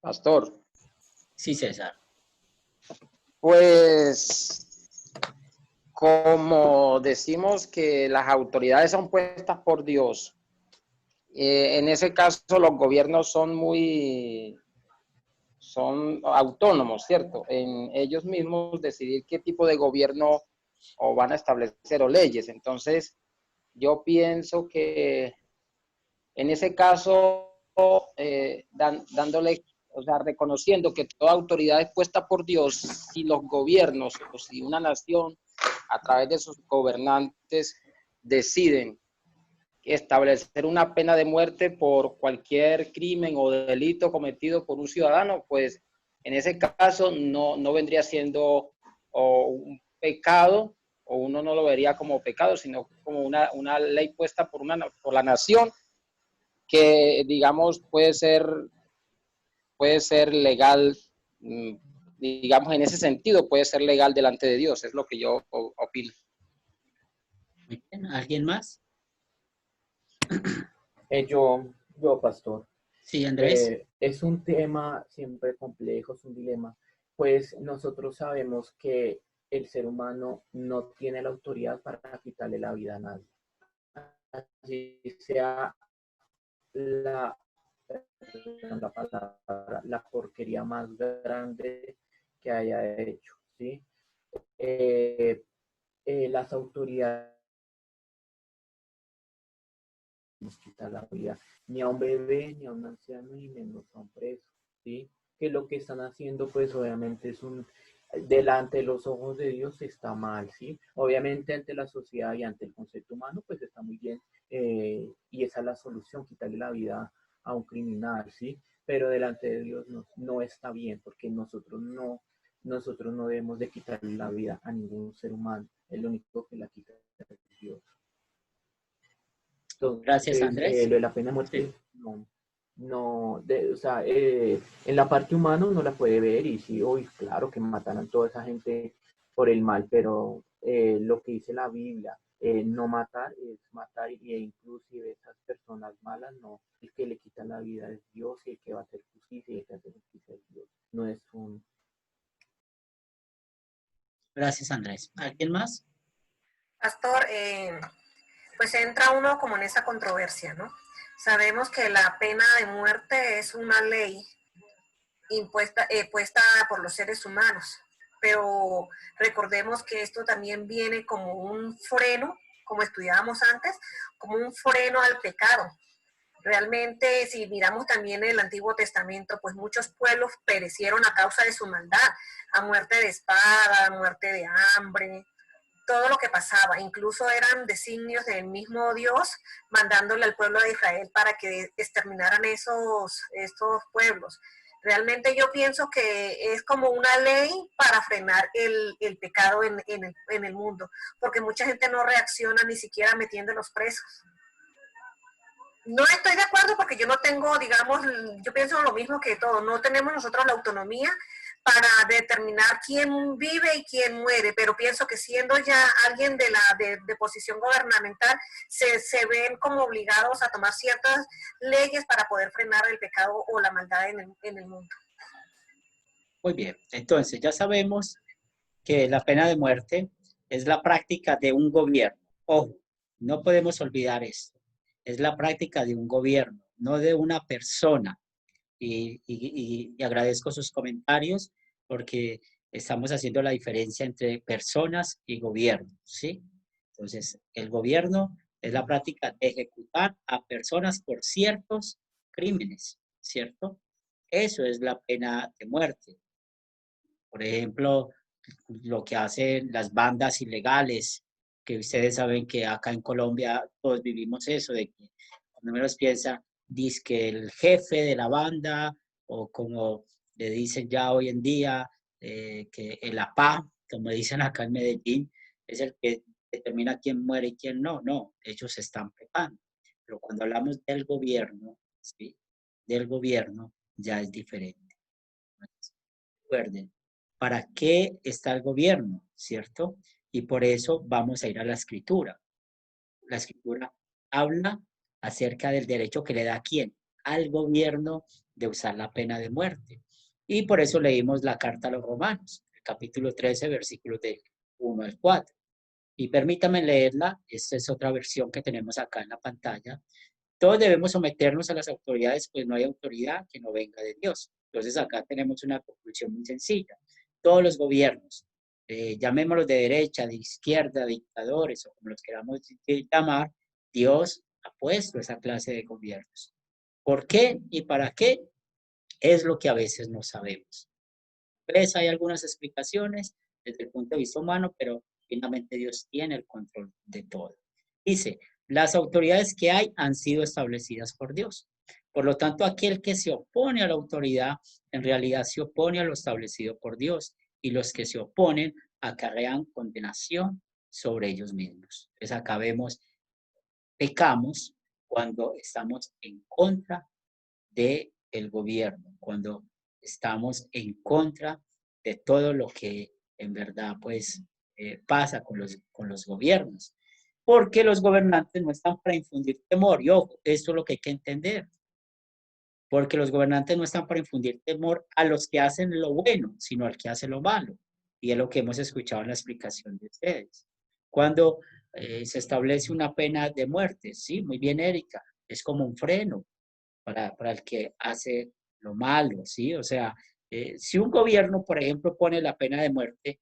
Pastor, Sí, César. pues como decimos que las autoridades son puestas por Dios, en ese caso los gobiernos son autónomos, ¿cierto? En ellos mismos decidir qué tipo de gobierno o van a establecer o leyes. Entonces, yo pienso que en ese caso, dándole, o sea, reconociendo que toda autoridad es puesta por Dios, si los gobiernos o si una nación a través de sus gobernantes deciden establecer una pena de muerte por cualquier crimen o delito cometido por un ciudadano, pues en ese caso no vendría siendo un pecado, o uno no lo vería como pecado, sino como una ley puesta por la nación que, digamos, puede ser legal, digamos, en ese sentido puede ser legal delante de Dios, es lo que yo opino. Muy bien. ¿Alguien más? Yo, pastor, Sí, Andrés. es un tema siempre complejo, es un dilema, pues nosotros sabemos que el ser humano no tiene la autoridad para quitarle la vida a nadie. Así sea la, la palabra, la porquería más grande que haya hecho, ¿sí? Las autoridades nos quitan la vida, ni a un bebé, ni a un anciano, ni menos a un preso, ¿sí? Que lo que están haciendo, pues obviamente delante de los ojos de Dios está mal, ¿sí? Obviamente ante la sociedad y ante el concepto humano, pues está muy bien, y esa es la solución, quitarle la vida a un criminal, ¿sí? Pero delante de Dios no está bien, porque nosotros no debemos de quitarle la vida a ningún ser humano, el único que la quita es Dios. Gracias, Entonces, Andrés. lo de la pena de muerte, Sí. o sea, en la parte humana uno la puede ver y sí, hoy, claro que mataron a toda esa gente por el mal, pero lo que dice la Biblia, no matar es matar, y inclusive esas personas malas, no, el que le quita la vida es Dios, y el que va a hacer justicia y el que hace justicia es Dios, no es un... Gracias, Andrés. ¿Alguien más? Pastor, pues entra uno como en esa controversia, ¿no? Sabemos que la pena de muerte es una ley puesta por los seres humanos, pero recordemos que esto también viene como un freno, como estudiábamos antes, como un freno al pecado. Realmente, si miramos también el Antiguo Testamento, pues muchos pueblos perecieron a causa de su maldad, a muerte de espada, a muerte de hambre, todo lo que pasaba. Incluso eran designios del mismo Dios mandándole al pueblo de Israel para que exterminaran estos pueblos. Realmente yo pienso que es como una ley para frenar el pecado en el mundo, porque mucha gente no reacciona ni siquiera metiendo los presos. No estoy de acuerdo porque yo no tengo, digamos, yo pienso lo mismo que todo, no tenemos nosotros la autonomía para determinar quién vive y quién muere, pero pienso que siendo ya alguien de posición gubernamental, se ven como obligados a tomar ciertas leyes para poder frenar el pecado o la maldad en el mundo. Muy bien. Entonces, ya sabemos que la pena de muerte es la práctica de un gobierno. Ojo, no podemos olvidar esto. Es la práctica de un gobierno, no de una persona. Y agradezco sus comentarios porque estamos haciendo la diferencia entre personas y gobierno, ¿sí? Entonces, el gobierno es la práctica de ejecutar a personas por ciertos crímenes, ¿cierto? Eso es la pena de muerte. Por ejemplo, lo que hacen las bandas ilegales, que ustedes saben que acá en Colombia todos vivimos eso, de que cuando menos piensa, dice que el jefe de la banda, o como le dicen ya hoy en día, que el APA, como dicen acá en Medellín, es el que determina quién muere y quién no. No, ellos se están pecando. Pero cuando hablamos del gobierno, ¿sí? del gobierno ya es diferente. Recuerden, ¿para qué está el gobierno? ¿Cierto? Y por eso vamos a ir a la escritura. La escritura habla acerca del derecho que le da a quién, al gobierno de usar la pena de muerte. Y por eso leímos la carta a los romanos, el capítulo 13, versículos de 1 al 4. Y permítame leerla, esta es otra versión que tenemos acá en la pantalla. Todos debemos someternos a las autoridades, pues no hay autoridad que no venga de Dios. Entonces acá tenemos una conclusión muy sencilla. Todos los gobiernos, llamémoslos de derecha, de izquierda, dictadores o como los queramos llamar, Dios ha puesto esa clase de gobiernos. ¿Por qué y para qué? Es lo que a veces no sabemos. Pues hay algunas explicaciones desde el punto de vista humano, pero finalmente Dios tiene el control de todo. Dice, las autoridades que hay han sido establecidas por Dios. Por lo tanto, aquel que se opone a la autoridad, en realidad se opone a lo establecido por Dios, y los que se oponen acarrean condenación sobre ellos mismos. Entonces acá vemos, pecamos cuando estamos en contra del gobierno, cuando estamos en contra de todo lo que en verdad pues pasa con los gobiernos. Porque los gobernantes no están para infundir temor. Y ojo, esto es lo que hay que entender. Porque los gobernantes no están para infundir temor a los que hacen lo bueno, sino al que hace lo malo. Y es lo que hemos escuchado en la explicación de ustedes. Cuando se establece una pena de muerte, sí, muy bien, Erika, es como un freno para el que hace lo malo, ¿sí? O sea, si un gobierno, por ejemplo, pone la pena de muerte,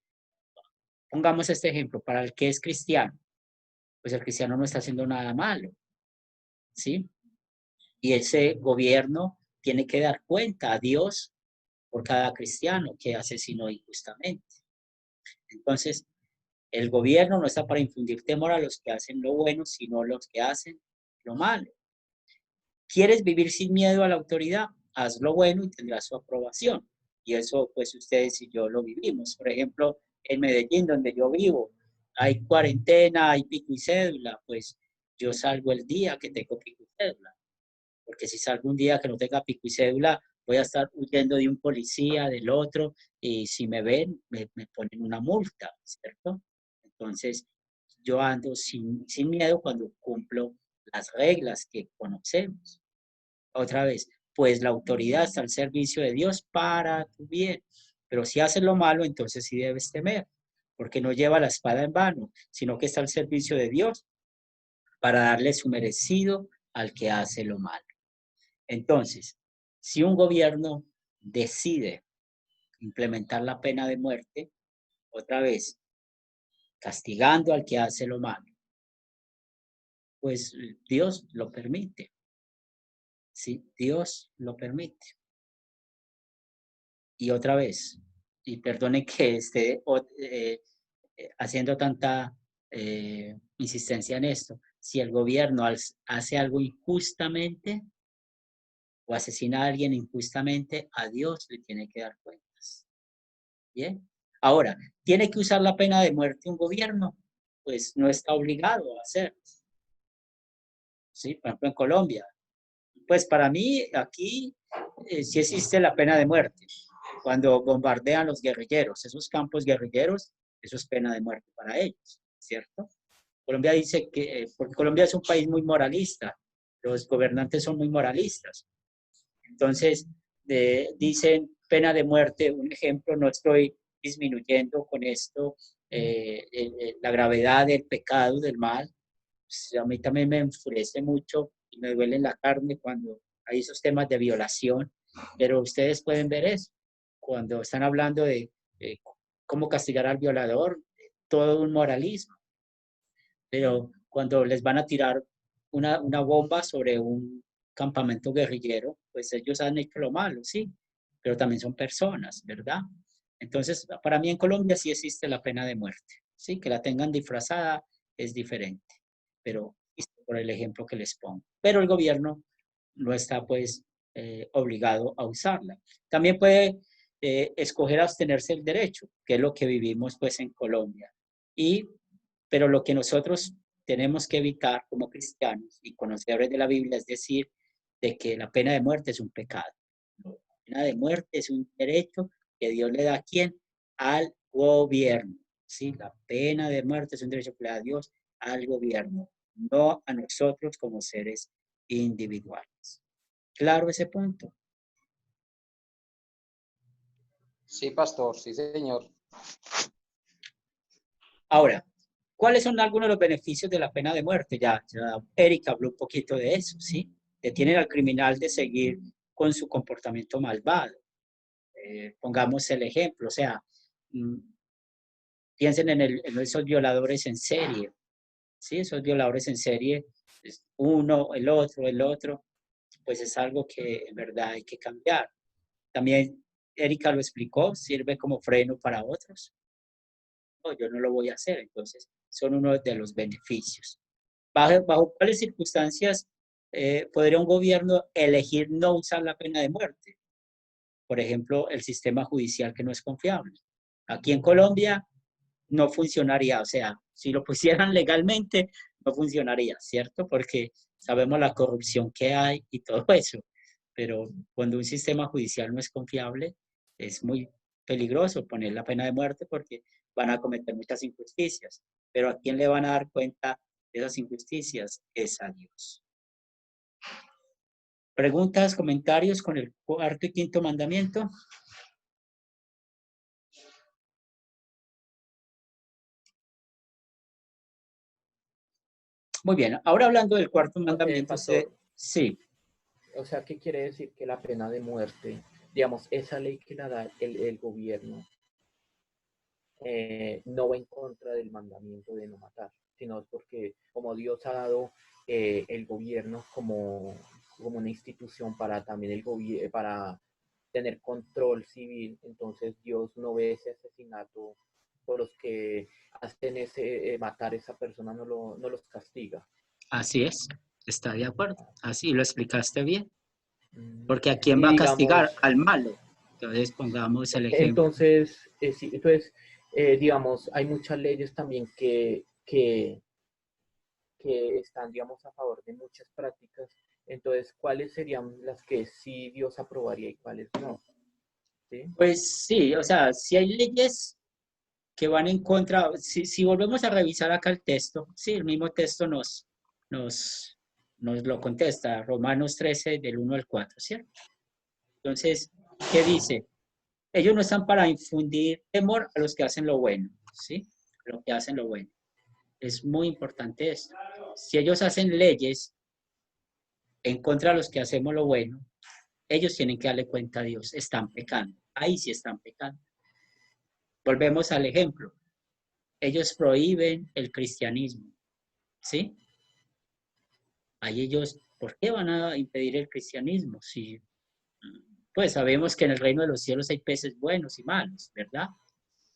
pongamos este ejemplo, para el que es cristiano, pues el cristiano no está haciendo nada malo, ¿sí? Y ese gobierno tiene que dar cuenta a Dios por cada cristiano que asesinó injustamente. Entonces, el gobierno no está para infundir temor a los que hacen lo bueno, sino a los que hacen lo malo. ¿Quieres vivir sin miedo a la autoridad? Haz lo bueno y tendrás su aprobación. Y eso, pues, ustedes y yo lo vivimos. Por ejemplo, en Medellín, donde yo vivo, hay cuarentena, hay pico y cédula. Pues, yo salgo el día que tengo pico y cédula. Porque si salgo un día que no tenga pico y cédula, voy a estar huyendo de un policía, del otro, y si me ven, me ponen una multa, ¿cierto? Entonces, yo ando sin miedo cuando cumplo las reglas que conocemos. Otra vez, pues la autoridad está al servicio de Dios para tu bien. Pero si haces lo malo, entonces sí debes temer, porque no lleva la espada en vano, sino que está al servicio de Dios para darle su merecido al que hace lo malo. Entonces, si un gobierno decide implementar la pena de muerte, otra vez, castigando al que hace lo malo, pues Dios lo permite. Sí, Dios lo permite. Y otra vez, y perdonen que esté haciendo tanta insistencia en esto, si el gobierno hace algo injustamente o asesina a alguien injustamente, a Dios le tiene que dar cuentas. ¿Bien? Ahora, ¿tiene que usar la pena de muerte un gobierno? Pues no está obligado a hacerlo. ¿Sí? Por ejemplo, en Colombia. Pues para mí, aquí sí existe la pena de muerte. Cuando bombardean los guerrilleros, esos campos guerrilleros, eso es pena de muerte para ellos, ¿cierto? Colombia dice que, porque Colombia es un país muy moralista, los gobernantes son muy moralistas. Entonces, dicen pena de muerte, un ejemplo, no estoy disminuyendo con esto la gravedad del pecado, del mal. Pues a mí también me enfurece mucho y me duele en la carne cuando hay esos temas de violación, pero ustedes pueden ver eso, cuando están hablando de cómo castigar al violador, todo un moralismo, pero cuando les van a tirar una bomba sobre un campamento guerrillero, pues ellos han hecho lo malo, sí, pero también son personas, ¿verdad? Entonces, para mí en Colombia sí existe la pena de muerte, sí, que la tengan disfrazada es diferente, pero por el ejemplo que les pongo. Pero el gobierno no está pues obligado a usarla. También puede escoger abstenerse del derecho, que es lo que vivimos pues en Colombia. Pero lo que nosotros tenemos que evitar como cristianos y conocedores de la Biblia es decir, de que la pena de muerte es un pecado. No, la pena de muerte es un derecho que Dios le da a quién? Al gobierno. ¿Sí? La pena de muerte es un derecho que le da Dios al gobierno, no a nosotros como seres individuales. ¿Claro ese punto? Sí, pastor, sí, señor. Ahora, ¿cuáles son algunos de los beneficios de la pena de muerte? Ya Erika habló un poquito de eso, ¿sí? Detienen al criminal de seguir con su comportamiento malvado. Pongamos el ejemplo, o sea, piensen en esos violadores en serie, ¿sí? Esos violadores en serie, uno, el otro, pues es algo que en verdad hay que cambiar. También Erika lo explicó, sirve como freno para otros. No, yo no lo voy a hacer, entonces son uno de los beneficios. ¿Bajo cuáles circunstancias podría un gobierno elegir no usar la pena de muerte? Por ejemplo, el sistema judicial que no es confiable. Aquí en Colombia no funcionaría, o sea, si lo pusieran legalmente, no funcionaría, ¿cierto? Porque sabemos la corrupción que hay y todo eso, pero cuando un sistema judicial no es confiable, es muy peligroso poner la pena de muerte porque van a cometer muchas injusticias, pero ¿a quién le van a dar cuenta de esas injusticias? Es a Dios. ¿Preguntas, comentarios con el cuarto y quinto mandamiento? Muy bien, ahora hablando del cuarto mandamiento, Pastor, sí. o sea, ¿qué quiere decir que la pena de muerte, digamos, esa ley que la da el gobierno, no va en contra del mandamiento de no matar, sino porque como Dios ha dado el gobierno como una institución para también para tener control civil, entonces Dios no ve ese asesinato por los que hacen ese matar a esa persona, no los castiga. Así es, está de acuerdo. Así lo explicaste bien. Porque ¿a quién Y va a digamos, castigar? Al malo. Entonces pongamos el ejemplo. entonces, sí, entonces digamos, hay muchas leyes también que están, digamos, a favor de muchas prácticas. Entonces, ¿cuáles serían las que sí Dios aprobaría y cuáles no? ¿Sí? Pues sí, o sea, si hay leyes que van en contra, si volvemos a revisar acá el texto, sí, el mismo texto nos, nos lo contesta, Romanos 13, del 1 al 4, ¿cierto? Entonces, ¿qué dice? Ellos no están para infundir temor a los que hacen lo bueno, ¿sí? A los que hacen lo bueno. Es muy importante esto. Si ellos hacen leyes en contra de los que hacemos lo bueno, ellos tienen que darle cuenta a Dios, están pecando, ahí sí están pecando. Volvemos al ejemplo, ellos prohíben el cristianismo, ¿sí? Ahí ellos, ¿por qué van a impedir el cristianismo? Si, pues sabemos que en el reino de los cielos hay peces buenos y malos, ¿verdad?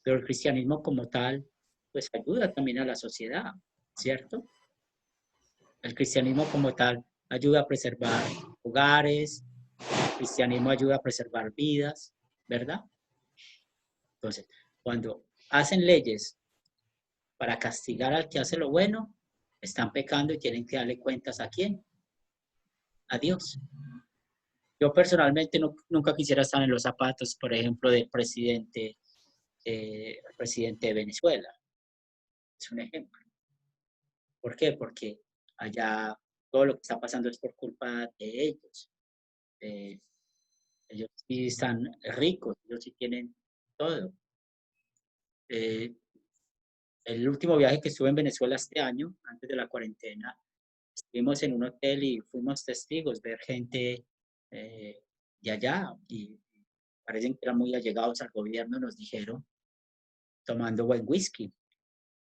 Pero el cristianismo como tal, pues ayuda también a la sociedad, ¿cierto? El cristianismo como tal ayuda a preservar hogares, el cristianismo ayuda a preservar vidas, ¿verdad? Entonces, cuando hacen leyes para castigar al que hace lo bueno, están pecando y tienen que darle cuentas ¿a quién? A Dios. Yo personalmente nunca quisiera estar en los zapatos, por ejemplo, del presidente de Venezuela. Es un ejemplo. ¿Por qué? Porque allá todo lo que está pasando es por culpa de ellos. Ellos sí están ricos, ellos sí tienen todo. Eh, el último viaje que estuve en Venezuela este año, antes de la cuarentena, estuvimos en un hotel y fuimos testigos, ver gente de allá y parecen que eran muy allegados al gobierno, nos dijeron, tomando buen whisky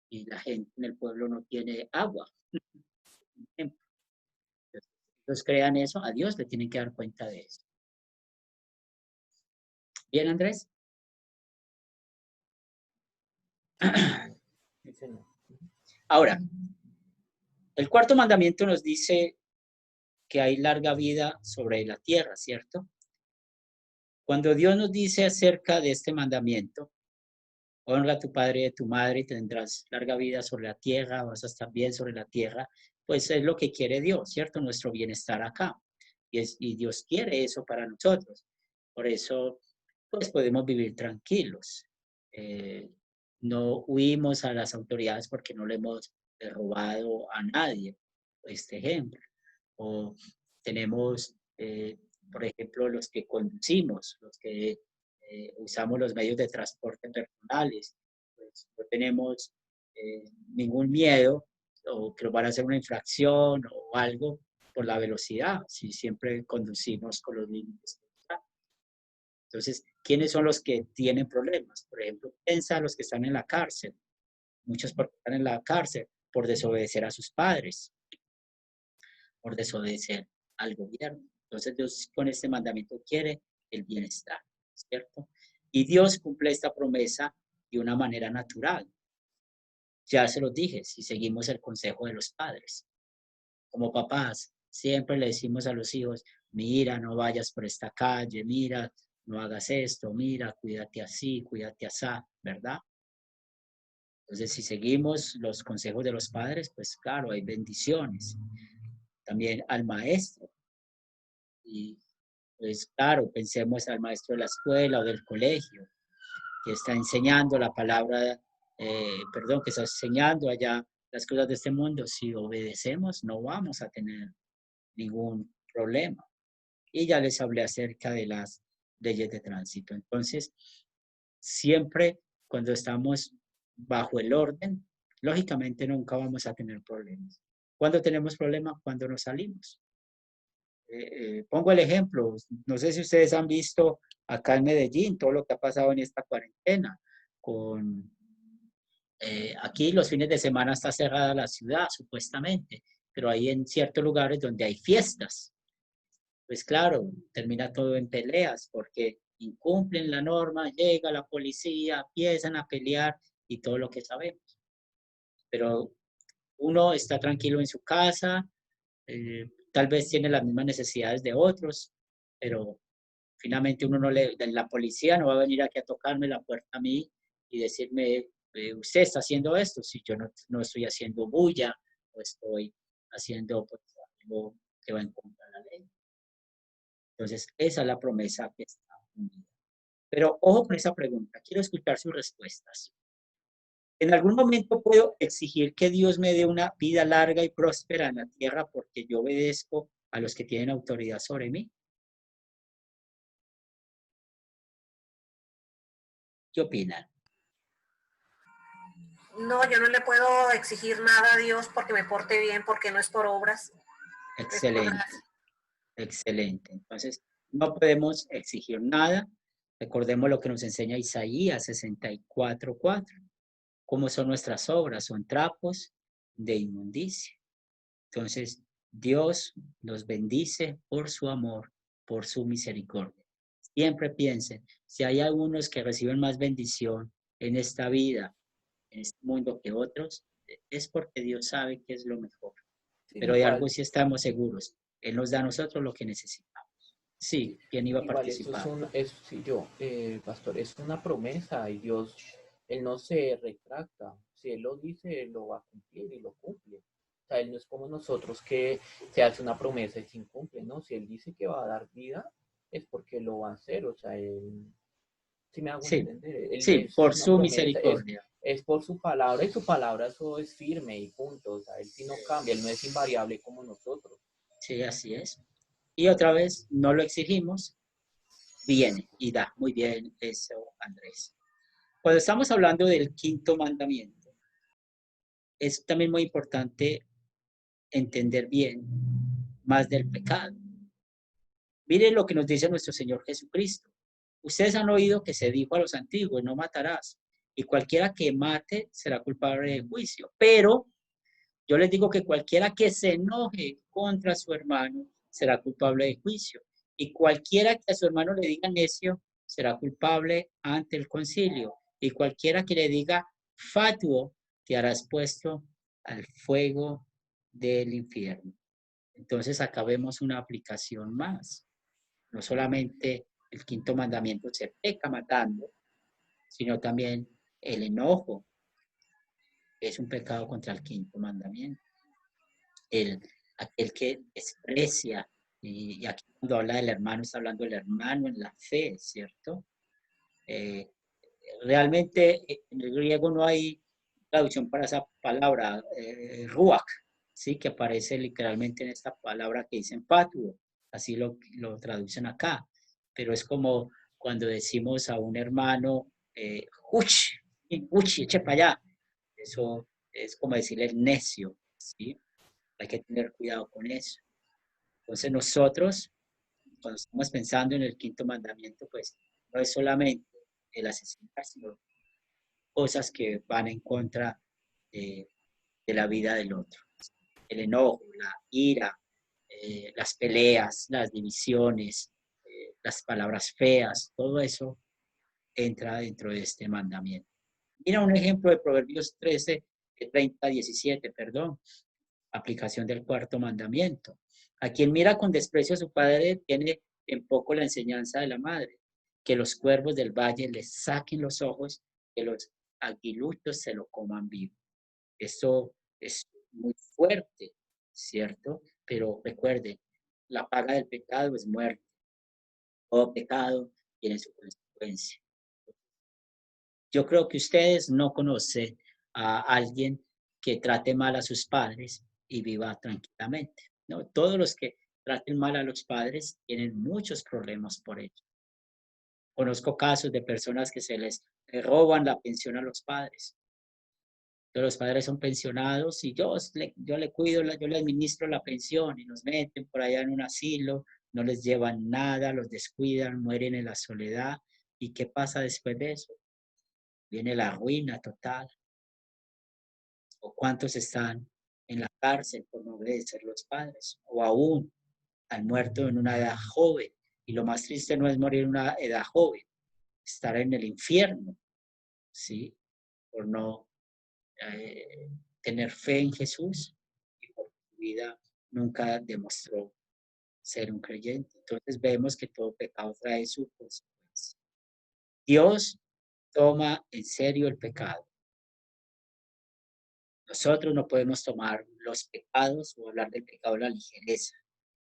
y la gente en el pueblo no tiene agua. Entonces crean eso, a Dios le tienen que dar cuenta de eso. ¿Bien, Andrés? Sí, señor. Ahora, el cuarto mandamiento nos dice que hay larga vida sobre la tierra, ¿cierto? Cuando Dios nos dice acerca de este mandamiento, honra a tu padre y a tu madre y tendrás larga vida sobre la tierra, vas a estar bien sobre la tierra, pues es lo que quiere Dios, ¿cierto? Nuestro bienestar acá. y Dios quiere eso para nosotros. Por eso, pues podemos vivir tranquilos. No huimos a las autoridades porque no le hemos robado a nadie, este ejemplo. O tenemos, por ejemplo, los que conducimos, los que usamos los medios de transporte personales, pues no tenemos ningún miedo o que nos van a hacer una infracción o algo por la velocidad, si siempre conducimos con los límites. Entonces, ¿quiénes son los que tienen problemas? Por ejemplo, piensa los que están en la cárcel. Muchos porque están en la cárcel por desobedecer a sus padres, por desobedecer al gobierno. Entonces, Dios con este mandamiento quiere el bienestar, ¿cierto? Y Dios cumple esta promesa de una manera natural. Ya se los dije, si seguimos el consejo de los padres. Como papás, siempre le decimos a los hijos, mira, no vayas por esta calle, mira, no hagas esto, mira, cuídate así, cuídate así, ¿verdad? Entonces, si seguimos los consejos de los padres, pues claro, hay bendiciones. También al maestro. Y pues claro, pensemos al maestro de la escuela o del colegio, que está enseñando la palabra, que está enseñando allá las cosas de este mundo. Si obedecemos, no vamos a tener ningún problema. Y ya les hablé acerca de las leyes de tránsito. Entonces, siempre cuando estamos bajo el orden, lógicamente nunca vamos a tener problemas. ¿Cuándo tenemos problemas? Cuando nos salimos. Pongo el ejemplo, no sé si ustedes han visto acá en Medellín todo lo que ha pasado en esta cuarentena. Aquí los fines de semana está cerrada la ciudad, supuestamente, pero hay en ciertos lugares donde hay fiestas. Pues claro, termina todo en peleas porque incumplen la norma, llega la policía, empiezan a pelear y todo lo que sabemos. Pero uno está tranquilo en su casa, tal vez tiene las mismas necesidades de otros, pero finalmente la policía no va a venir aquí a tocarme la puerta a mí y decirme, usted está haciendo esto, si yo no estoy haciendo bulla o estoy haciendo pues, algo que va en contra de la ley. Entonces, esa es la promesa que está unida. Pero ojo con esa pregunta, quiero escuchar sus respuestas. ¿En algún momento puedo exigir que Dios me dé una vida larga y próspera en la tierra porque yo obedezco a los que tienen autoridad sobre mí? ¿Qué opinan? No, yo no le puedo exigir nada a Dios porque me porte bien, porque no es por obras. Excelente, excelente. Entonces, no podemos exigir nada. Recordemos lo que nos enseña Isaías 64:4. ¿Cómo son nuestras obras? Son trapos de inmundicia. Entonces, Dios nos bendice por su amor, por su misericordia. Siempre piensen, si hay algunos que reciben más bendición en esta vida, en este mundo que otros, es porque Dios sabe que es lo mejor. Sí, Pero de algo igual, sí estamos seguros. Él nos da a nosotros lo que necesitamos. Sí, ¿quién iba a igual esto participar? sí, yo, pastor, es una promesa y Dios, Él no se retracta. Si Él lo dice, Él lo va a cumplir y lo cumple. O sea, Él no es como nosotros que se hace una promesa y se incumple, ¿no? Si Él dice que va a dar vida, es porque lo va a hacer. O sea, Él, si me hago Sí, entender, Él no sí, es por una su promesa, misericordia. es por su palabra y su palabra eso es firme y punto. O sea, Él sí no cambia, Él no es invariable como nosotros. Sí, así es. Y otra vez, no lo exigimos, viene y da. Muy bien eso, Andrés. Cuando estamos hablando del quinto mandamiento, es también muy importante entender bien más del pecado. Miren lo que nos dice nuestro Señor Jesucristo. Ustedes han oído que se dijo a los antiguos, no matarás, y cualquiera que mate será culpable de juicio. Pero yo les digo que cualquiera que se enoje contra su hermano será culpable de juicio. Y cualquiera que a su hermano le diga necio será culpable ante el concilio. Y cualquiera que le diga fatuo te harás puesto al fuego del infierno. Entonces acá vemos una aplicación más. No solamente el quinto mandamiento se peca matando, sino también el enojo es un pecado contra el quinto mandamiento. Aquel que desprecia Y aquí cuando habla del hermano, está hablando del hermano en la fe, ¿cierto? Realmente en el griego no hay traducción para esa palabra, ruach, ¿sí? Que aparece literalmente en esta palabra que dicen fatuo, así lo traducen acá, pero es como cuando decimos a un hermano, uch, eche para allá, eso es como decirle necio, ¿sí? Hay que tener cuidado con eso. Entonces nosotros, cuando estamos pensando en el quinto mandamiento, pues no es solamente el asesinar, sino cosas que van en contra de la vida del otro. El enojo, la ira, las peleas, las divisiones, las palabras feas, todo eso entra dentro de este mandamiento. Mira un ejemplo de Proverbios 13, 30, 17, perdón, aplicación del cuarto mandamiento. A quien mira con desprecio a su padre tiene en poco la enseñanza de la madre, que los cuervos del valle les saquen los ojos, que los aguiluchos se lo coman vivo. Eso es muy fuerte, ¿cierto? Pero recuerden, la paga del pecado es muerte. Todo pecado tiene su consecuencia. Yo creo que ustedes no conocen a alguien que trate mal a sus padres y viva tranquilamente, ¿no? Todos los que traten mal a los padres tienen muchos problemas por ello. Conozco casos de personas que se les roban la pensión a los padres. Los padres son pensionados y yo le cuido, yo le administro la pensión y los meten por allá en un asilo, no les llevan nada, los descuidan, mueren en la soledad. ¿Y qué pasa después de eso? Viene la ruina total. ¿O cuántos están en la cárcel por no obedecer los padres? O aún han muerto en una edad joven. Y lo más triste no es morir en una edad joven, estar en el infierno, ¿sí? Por no tener fe en Jesús y por su vida nunca demostró ser un creyente. Entonces vemos que todo pecado trae su consecuencia. Dios toma en serio el pecado. Nosotros no podemos tomar los pecados o hablar del pecado a la ligereza.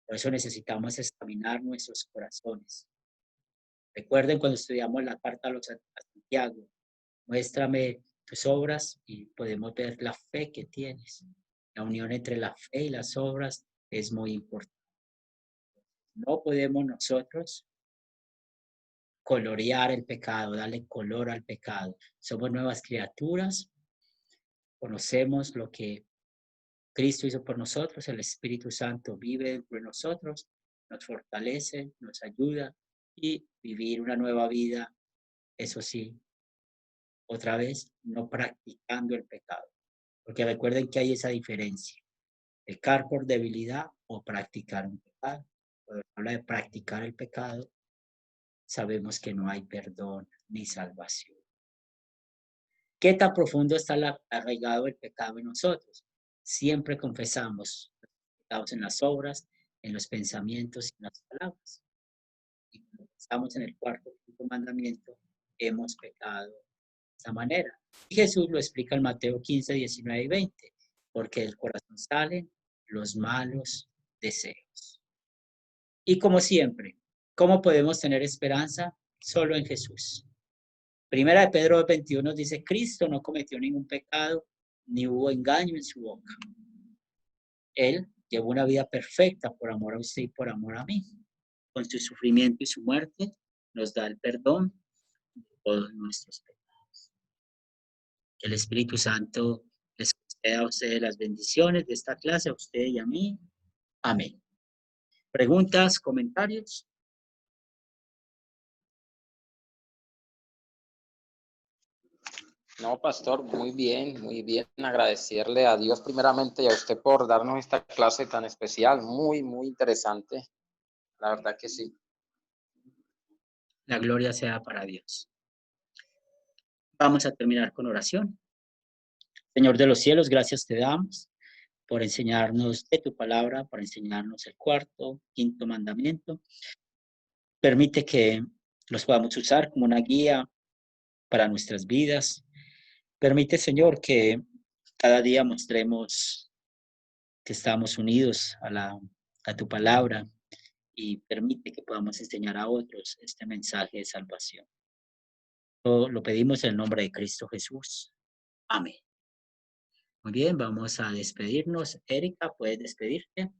Por eso necesitamos examinar nuestros corazones. Recuerden cuando estudiamos la carta a Santiago, muéstrame tus obras y podemos ver la fe que tienes. La unión entre la fe y las obras es muy importante. No podemos nosotros colorear el pecado, darle color al pecado. Somos nuevas criaturas, conocemos lo que Cristo hizo por nosotros, el Espíritu Santo vive dentro de nosotros, nos fortalece, nos ayuda y vivir una nueva vida, eso sí, otra vez, no practicando el pecado. Porque recuerden que hay esa diferencia, pecar por debilidad o practicar un pecado. Cuando habla de practicar el pecado, sabemos que no hay perdón ni salvación. ¿Qué tan profundo está arraigado el pecado en nosotros? Siempre confesamos los pecados en las obras, en los pensamientos y en las palabras. Y cuando estamos en el cuarto mandamiento, hemos pecado de esa manera. Y Jesús lo explica en Mateo 15, 19 y 20, porque del corazón salen los malos deseos. Y como siempre, ¿cómo podemos tener esperanza? Solo en Jesús. Primera de Pedro 2:21 nos dice, Cristo no cometió ningún pecado, ni hubo engaño en su boca. Él llevó una vida perfecta por amor a usted y por amor a mí. Con su sufrimiento y su muerte nos da el perdón de todos nuestros pecados. Que el Espíritu Santo les conceda a ustedes las bendiciones de esta clase, a usted y a mí. Amén. ¿Preguntas, comentarios? No, pastor, muy bien, muy bien. Agradecerle a Dios primeramente y a usted por darnos esta clase tan especial, muy, muy interesante. La verdad que sí. La gloria sea para Dios. Vamos a terminar con oración. Señor de los cielos, gracias te damos por enseñarnos de tu palabra, por enseñarnos el cuarto, quinto mandamiento. Permite que los podamos usar como una guía para nuestras vidas. Permite, Señor, que cada día mostremos que estamos unidos a tu palabra, y permite que podamos enseñar a otros este mensaje de salvación. Lo pedimos en el nombre de Cristo Jesús. Amén. Muy bien, vamos a despedirnos. Erika, ¿puedes despedirte?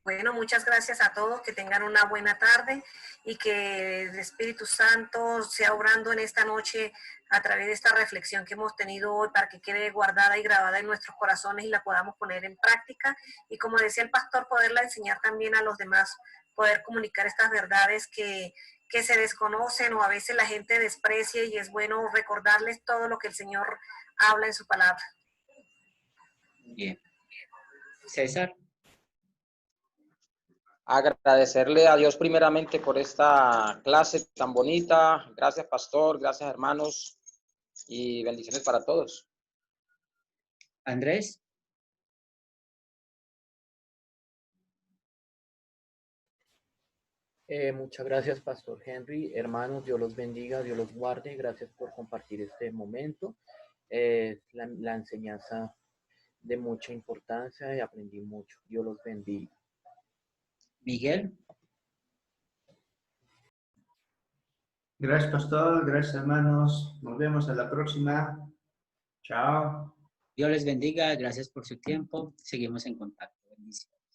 Bueno, muchas gracias a todos, que tengan una buena tarde y que el Espíritu Santo sea obrando en esta noche a través de esta reflexión que hemos tenido hoy para que quede guardada y grabada en nuestros corazones y la podamos poner en práctica. Y como decía el pastor, poderla enseñar también a los demás, poder comunicar estas verdades que se desconocen o a veces la gente desprecia, y es bueno recordarles todo lo que el Señor habla en su palabra. Bien. César. Agradecerle a Dios primeramente por esta clase tan bonita. Gracias, pastor. Gracias, hermanos. Y bendiciones para todos. Andrés. Muchas gracias, Pastor Henry. Hermanos, Dios los bendiga, Dios los guarde. Gracias por compartir este momento. La enseñanza de mucha importancia y aprendí mucho. Dios los bendiga. Miguel. Gracias, pastor. Gracias, hermanos. Nos vemos a la próxima. Chao. Dios les bendiga. Gracias por su tiempo. Seguimos en contacto. Bendiciones.